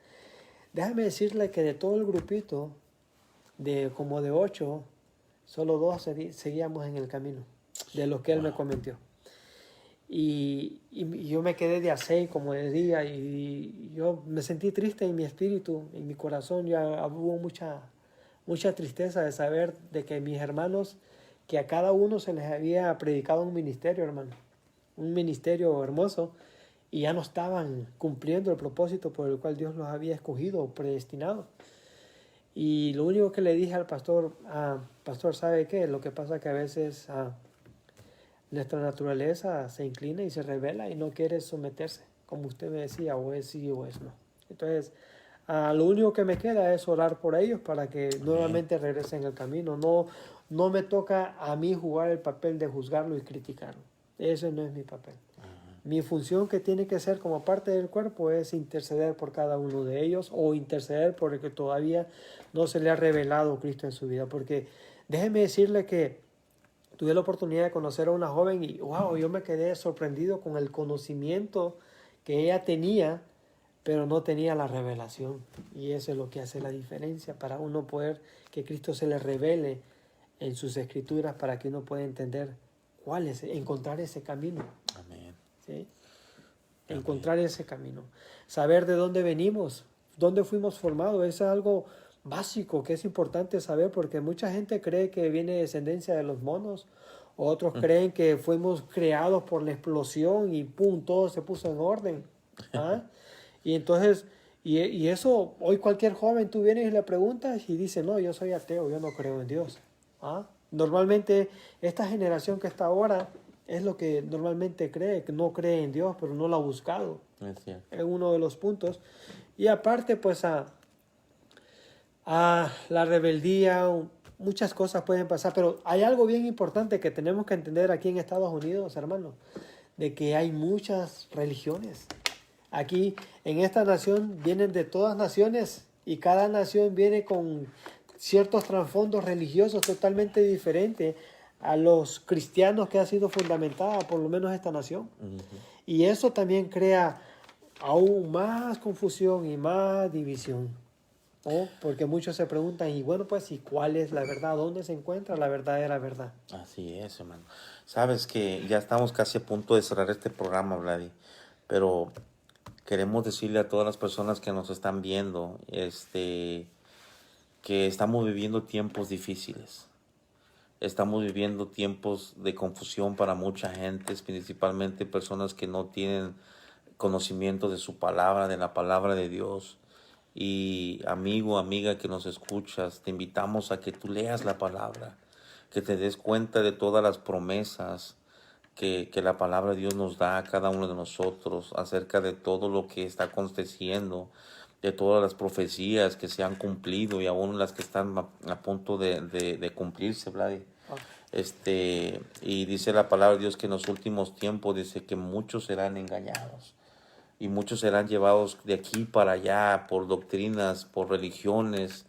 Déjame decirle que de todo el grupito, como de 8, solo 2 seguíamos en el camino, de los que él me comentó. Y yo me quedé de a 6, como decía, y yo me sentí triste en mi espíritu, en mi corazón. Ya hubo mucha tristeza de saber de que mis hermanos, que a cada uno se les había predicado un ministerio, hermano, un ministerio hermoso, y ya no estaban cumpliendo el propósito por el cual Dios los había escogido o predestinado. Y lo único que le dije al pastor, pastor, ¿sabe qué? Lo que pasa es que a veces nuestra naturaleza se inclina y se revela y no quiere someterse, como usted me decía, o es sí o es no. Entonces, lo único que me queda es orar por ellos para que nuevamente regresen al camino. No me toca a mí jugar el papel de juzgarlo y criticarlo. Ese no es mi papel. Mi función, que tiene que ser como parte del cuerpo, es interceder por cada uno de ellos o interceder por el que todavía no se le ha revelado Cristo en su vida. Porque déjeme decirle que tuve la oportunidad de conocer a una joven y wow, yo me quedé sorprendido con el conocimiento que ella tenía, pero no tenía la revelación. Y eso es lo que hace la diferencia para uno poder que Cristo se le revele en sus escrituras para que uno pueda entender cuál es, encontrar ese camino. Amén. ¿Sí? Encontrar ese camino. Saber de dónde venimos, dónde fuimos formados, es algo básico que es importante saber, porque mucha gente cree que viene de descendencia de los monos, otros creen que fuimos creados por la explosión y pum, todo se puso en orden. Y entonces, y eso, hoy cualquier joven tú vienes y le preguntas y dice, no, yo soy ateo, yo no creo en Dios. Normalmente esta generación que está ahora es lo que normalmente cree, que no cree en Dios, pero no lo ha buscado. Es cierto. Es uno de los puntos. Y aparte, pues a la rebeldía, muchas cosas pueden pasar, pero hay algo bien importante que tenemos que entender aquí en Estados Unidos, hermano, de que hay muchas religiones. Aquí en esta nación vienen de todas naciones y cada nación viene con ciertos trasfondos religiosos totalmente diferentes a los cristianos que ha sido fundamentada por lo menos esta nación. Ujú. Y eso también crea aún más confusión y más división. Porque muchos se preguntan, y bueno, pues, ¿y cuál es la verdad? ¿Dónde se encuentra la verdadera verdad? Así es, hermano. Sabes que ya estamos casi a punto de cerrar este programa, Vladi, pero queremos decirle a todas las personas que nos están viendo, que estamos viviendo tiempos difíciles. Estamos viviendo tiempos de confusión para mucha gente, principalmente personas que no tienen conocimiento de su palabra, de la palabra de Dios. Y amigo, amiga que nos escuchas, te invitamos a que tú leas la palabra, que te des cuenta de todas las promesas que la palabra de Dios nos da a cada uno de nosotros acerca de todo lo que está aconteciendo, de todas las profecías que se han cumplido y aún las que están a punto de cumplirse, Vladi. Y dice la palabra de Dios que en los últimos tiempos dice que muchos serán engañados y muchos serán llevados de aquí para allá por doctrinas, por religiones,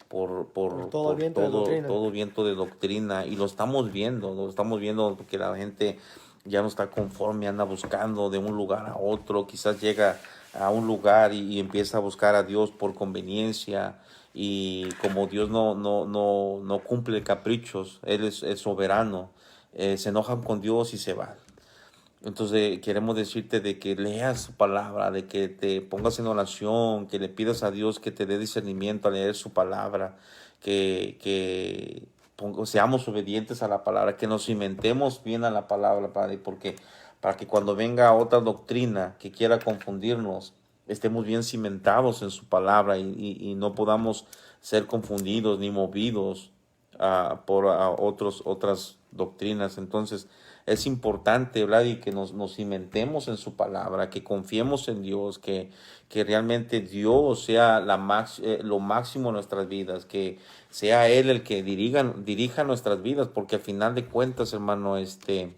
Por todo viento de doctrina. todo viento de doctrina. Y lo estamos viendo que la gente ya no está conforme, anda buscando de un lugar a otro, quizás llega a un lugar y empieza a buscar a Dios por conveniencia. Y como Dios no cumple caprichos, Él es soberano, se enojan con Dios y se van. Entonces queremos decirte de que leas su palabra, de que te pongas en oración, que le pidas a Dios que te dé discernimiento a leer su palabra, que seamos obedientes a la palabra, que nos cimentemos bien a la palabra, Padre, porque para que cuando venga otra doctrina que quiera confundirnos, estemos bien cimentados en su palabra y no podamos ser confundidos ni movidos por otras doctrinas. Entonces es importante, Vladi, que nos cimentemos en su palabra, que confiemos en Dios, que realmente Dios sea lo máximo en nuestras vidas, que sea Él el que dirija nuestras vidas, porque al final de cuentas, hermano, le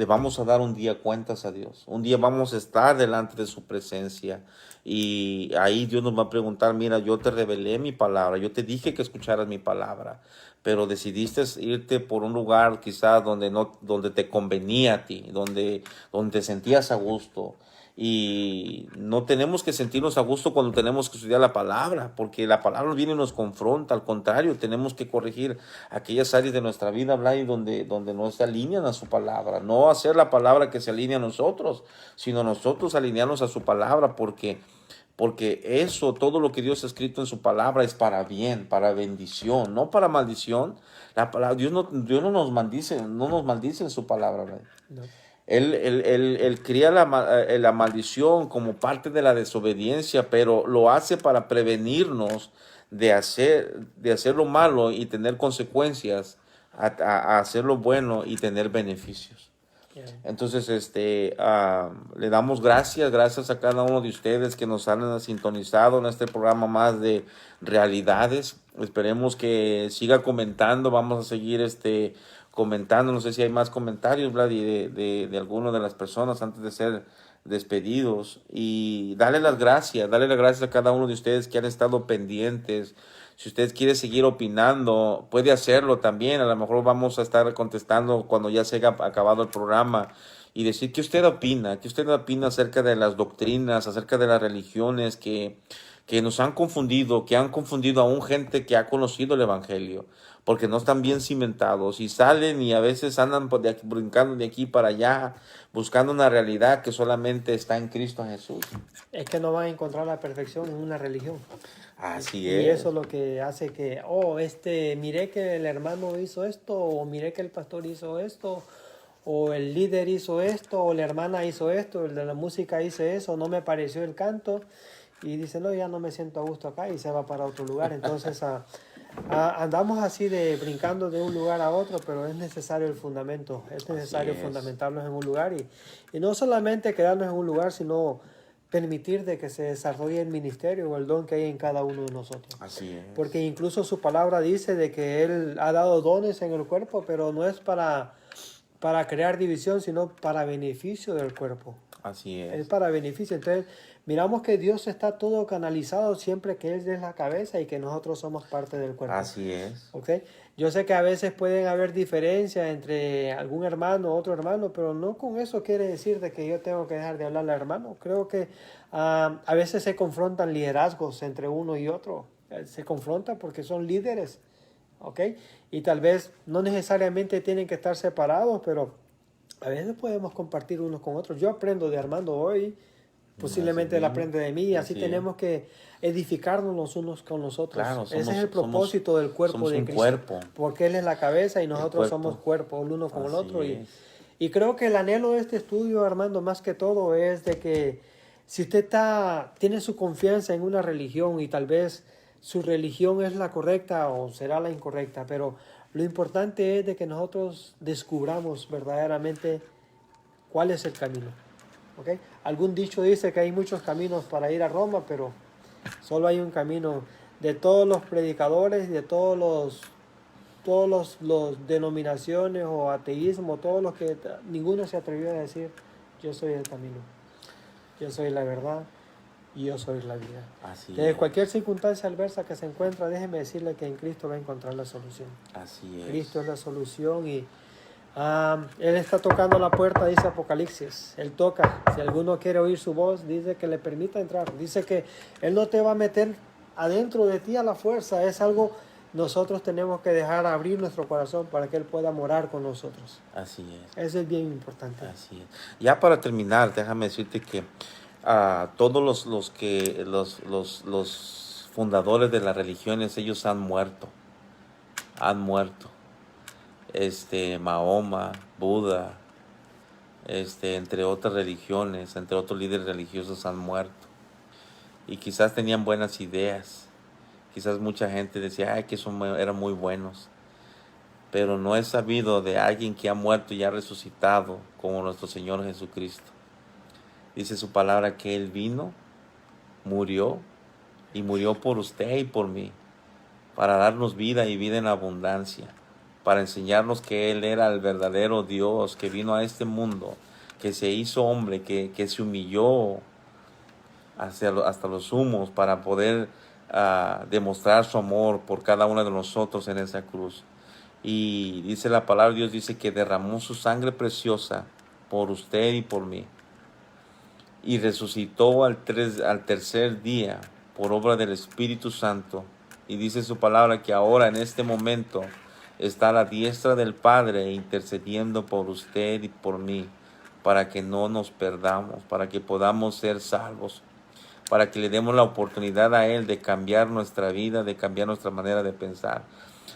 vamos a dar un día cuentas a Dios. Un día vamos a estar delante de su presencia y ahí Dios nos va a preguntar, mira, yo te revelé mi palabra, yo te dije que escucharas mi palabra, pero decidiste irte por un lugar quizás donde te convenía a ti, donde te sentías a gusto. Y no tenemos que sentirnos a gusto cuando tenemos que estudiar la palabra, porque la palabra viene y nos confronta. Al contrario, tenemos que corregir aquellas áreas de nuestra vida, Blay, donde no se alinean a su palabra. No hacer la palabra que se alinea a nosotros, sino nosotros alinearnos a su palabra, porque eso, todo lo que Dios ha escrito en su palabra es para bien, para bendición, no para maldición. La palabra, Dios no nos maldice, en su palabra, Blay. No. Él cría la maldición como parte de la desobediencia, pero lo hace para prevenirnos de hacer lo malo y tener consecuencias, a hacer lo bueno y tener beneficios. Yeah. Entonces, le damos gracias a cada uno de ustedes que nos han sintonizado en este programa más de realidades. Esperemos que siga comentando, vamos a seguir comentando, no sé si hay más comentarios, Vladi, de alguna de las personas antes de ser despedidos, y darle las gracias a cada uno de ustedes que han estado pendientes. Si usted quiere seguir opinando, puede hacerlo también. A lo mejor vamos a estar contestando cuando ya se haya acabado el programa y decir qué usted opina acerca de las doctrinas, acerca de las religiones que nos han confundido, que han confundido aún gente que ha conocido el Evangelio, porque no están bien cimentados y salen y a veces andan brincando de aquí para allá, buscando una realidad que solamente está en Cristo Jesús. Es que no van a encontrar la perfección en una religión. Así y es. eso es lo que hace que, miré que el hermano hizo esto, o miré que el pastor hizo esto, o el líder hizo esto, o la hermana hizo esto, el de la música hizo eso, no me pareció el canto, y dice, no, ya no me siento a gusto acá, y se va para otro lugar. Entonces, Andamos así de brincando de un lugar a otro, pero es necesario el fundamento, es necesario es. fundamentarnos en un lugar y no solamente quedarnos en un lugar, sino permitir de que se desarrolle el ministerio o el don que hay en cada uno de nosotros. Así es. Porque incluso su palabra dice de que Él ha dado dones en el cuerpo, pero no es para crear división, sino para beneficio del cuerpo. Así Es es. para beneficio. Entonces, miramos que Dios está todo canalizado siempre que Él es la cabeza y que nosotros somos parte del cuerpo. Así es. ¿Ok? Yo sé que a veces pueden haber diferencias entre algún hermano u otro hermano, pero no con eso quiere decir de que yo tengo que dejar de hablarle al hermano. Creo que a veces se confrontan liderazgos entre uno y otro. Se confrontan porque son líderes. ¿Ok? Y tal vez no necesariamente tienen que estar separados, pero a veces podemos compartir unos con otros. Yo aprendo de Armando hoy, posiblemente él aprende de mí, y así Así tenemos que edificarnos los unos con los otros. Claro, Ese es somos- el propósito del cuerpo somos de un Cristo. cuerpo. Porque Él es la cabeza y nosotros cuerpo. somos cuerpo, el uno con el Así otro. es. Y creo que el anhelo de este estudio, Armando, más que todo es de que si usted tiene su confianza en una religión y tal vez su religión es la correcta o será la incorrecta, pero lo importante es de que nosotros descubramos verdaderamente cuál es el camino. ¿Okay? Algún dicho dice que hay muchos caminos para ir a Roma, pero solo hay un camino. De todos los predicadores, de los denominaciones o ateísmo, todos los que ninguno se atrevió a decir yo soy el camino, yo soy la verdad y yo soy la vida. Así De es. cualquier circunstancia adversa que se encuentra, déjeme decirle que en Cristo va a encontrar la solución. Así es. Cristo es la solución y Él está tocando la puerta, dice Apocalipsis. Él toca. Si alguno quiere oír su voz, dice que le permita entrar. Dice que Él no te va a meter adentro de ti a la fuerza. Es algo, nosotros tenemos que dejar abrir nuestro corazón para que Él pueda morar con nosotros. Así es. Eso es bien importante. Así es. Ya para terminar, déjame decirte que todos los fundadores de las religiones, ellos han muerto. Han muerto. Mahoma, Buda, entre otras religiones, entre otros líderes religiosos han muerto. Y quizás tenían buenas ideas. Quizás mucha gente decía, ay, que eran muy buenos. Pero no he sabido de alguien que ha muerto y ha resucitado como nuestro Señor Jesucristo. Dice su palabra que Él vino, murió y murió por usted y por mí, para darnos vida y vida en abundancia, para enseñarnos que Él era el verdadero Dios, que vino a este mundo, que se hizo hombre, que se humilló hasta los humos para poder demostrar su amor por cada uno de nosotros en esa cruz. Y dice la palabra de Dios, dice que derramó su sangre preciosa por usted y por mí. Y resucitó al tercer día por obra del Espíritu Santo. Y dice su palabra que ahora en este momento está a la diestra del Padre intercediendo por usted y por mí, para que no nos perdamos, para que podamos ser salvos, para que le demos la oportunidad a Él de cambiar nuestra vida, de cambiar nuestra manera de pensar.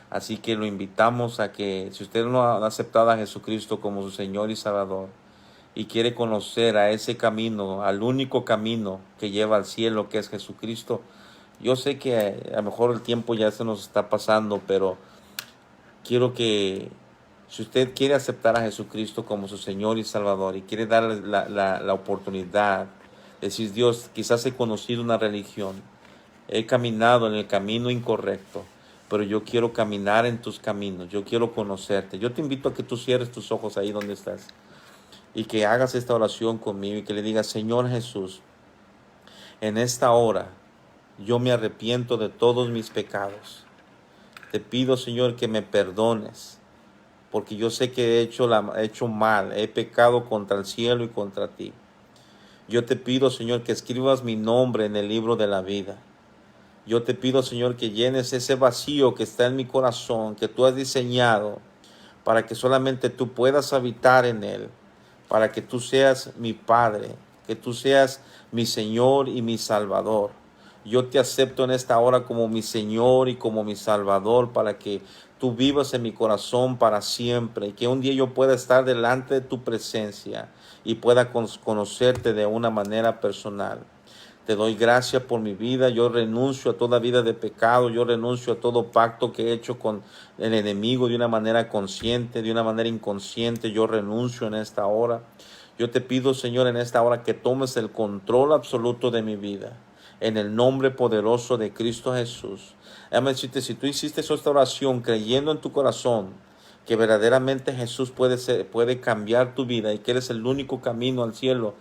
Así que lo invitamos a que, si usted no ha aceptado a Jesucristo como su Señor y Salvador, y quiere conocer a ese camino, al único camino que lleva al cielo, que es Jesucristo, yo sé que a lo mejor el tiempo ya se nos está pasando, pero quiero que, si usted quiere aceptar a Jesucristo como su Señor y Salvador, y quiere darle la oportunidad, decir, Dios, quizás he conocido una religión, he caminado en el camino incorrecto, pero yo quiero caminar en tus caminos, yo quiero conocerte. Yo te invito a que tú cierres tus ojos ahí donde estás y que hagas esta oración conmigo y que le digas, Señor Jesús, en esta hora yo me arrepiento de todos mis pecados. Te pido, Señor, que me perdones, porque yo sé que he hecho mal, he pecado contra el cielo y contra ti. Yo te pido, Señor, que escribas mi nombre en el libro de la vida. Yo te pido, Señor, que llenes ese vacío que está en mi corazón, que tú has diseñado, para que solamente tú puedas habitar en él, para que tú seas mi Padre, que tú seas mi Señor y mi Salvador. Yo te acepto en esta hora como mi Señor y como mi Salvador, para que tú vivas en mi corazón para siempre, y que un día yo pueda estar delante de tu presencia y pueda conocerte de una manera personal. Te doy gracias por mi vida. Yo renuncio a toda vida de pecado. Yo renuncio a todo pacto que he hecho con el enemigo de una manera consciente, de una manera inconsciente. Yo renuncio en esta hora. Yo te pido, Señor, en esta hora que tomes el control absoluto de mi vida. En el nombre poderoso de Cristo Jesús. Déjame decirte, si tú hiciste esta oración creyendo en tu corazón que verdaderamente Jesús puede cambiar tu vida y que Él es el único camino al cielo,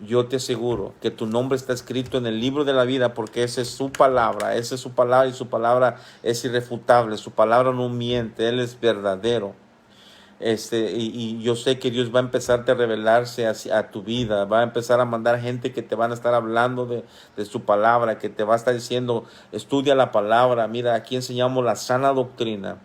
yo te aseguro que tu nombre está escrito en el libro de la vida, porque esa es su palabra y su palabra es irrefutable, su palabra no miente, Él es verdadero. Y yo sé que Dios va a empezar a revelarse a tu vida, va a empezar a mandar gente que te van a estar hablando de su palabra, que te va a estar diciendo, estudia la palabra, mira, aquí enseñamos la sana doctrina.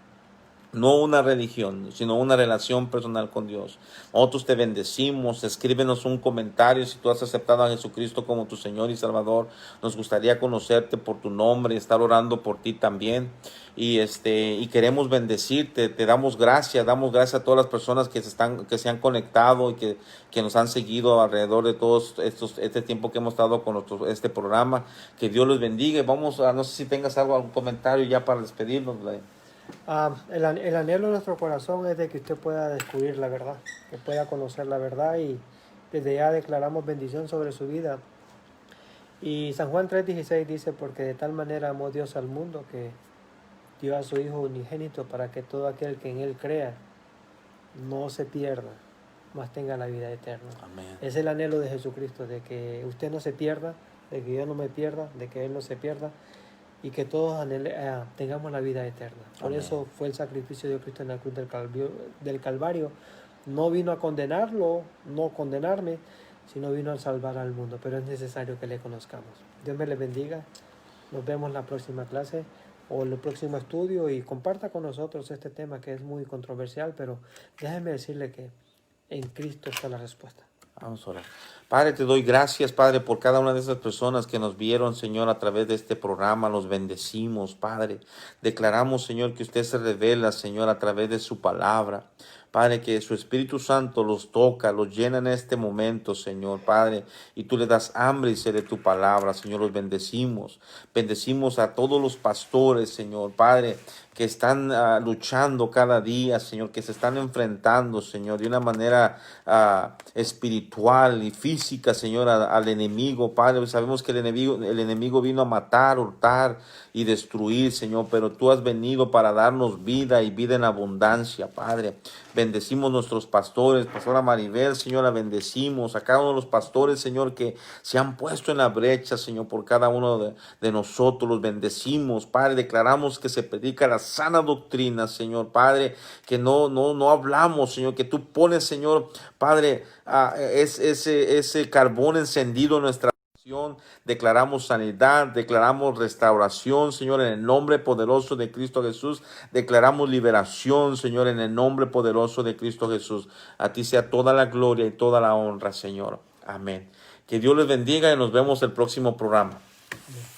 No una religión, sino una relación personal con Dios. Nosotros te bendecimos. Escríbenos un comentario si tú has aceptado a Jesucristo como tu Señor y Salvador. Nos gustaría conocerte por tu nombre y estar orando por ti también. Y queremos bendecirte. Te damos gracias a todas las personas que se han conectado y que nos han seguido alrededor de todos este tiempo que hemos estado con este programa. Que Dios los bendiga. No sé si tengas algún comentario ya para despedirnos. El anhelo de nuestro corazón es de que usted pueda descubrir la verdad, que pueda conocer la verdad, y desde ya declaramos bendición sobre su vida. Y San Juan 3:16 dice, porque de tal manera amó Dios al mundo que dio a su Hijo unigénito para que todo aquel que en Él crea no se pierda, mas tenga la vida eterna. Amén. Es el anhelo de Jesucristo, de que usted no se pierda, de que yo no me pierda, de que Él no se pierda, y que todos tengamos la vida eterna. Por Amén. eso fue el sacrificio de Cristo en la cruz del Calvario. No vino a condenarlo, no condenarme, sino vino a salvar al mundo. Pero es necesario que le conozcamos. Dios me le bendiga. Nos vemos en la próxima clase o en el próximo estudio, y comparta con nosotros este tema que es muy controversial, pero déjeme decirle que en Cristo está la respuesta. Vamos a orar. Padre, te doy gracias, Padre, por cada una de esas personas que nos vieron, Señor, a través de este programa. Los bendecimos, Padre. Declaramos, Señor, que usted se revela, Señor, a través de su palabra. Padre, que su Espíritu Santo los toca, los llena en este momento, Señor, Padre, y tú le das hambre y sed de tu palabra, Señor. Los bendecimos. Bendecimos a todos los pastores, Señor, Padre, que están luchando cada día, Señor, que se están enfrentando, Señor, de una manera espiritual y física, Señor, al enemigo, Padre. Sabemos que el enemigo vino a matar, hurtar y destruir, Señor, pero tú has venido para darnos vida y vida en abundancia, Padre. Bendecimos nuestros pastores, Pastora Maribel, Señor, la bendecimos, a cada uno de los pastores, Señor, que se han puesto en la brecha, Señor, por cada uno de nosotros. Los bendecimos, Padre. Declaramos que se predica la sana doctrina, Señor, Padre, que no hablamos, Señor, que tú pones, Señor, Padre, ese carbón encendido en nuestra oración. Declaramos sanidad, declaramos restauración, Señor, en el nombre poderoso de Cristo Jesús. Declaramos liberación, Señor, en el nombre poderoso de Cristo Jesús. A ti sea toda la gloria y toda la honra, Señor. Amén. Que Dios les bendiga y nos vemos el próximo programa. Amén.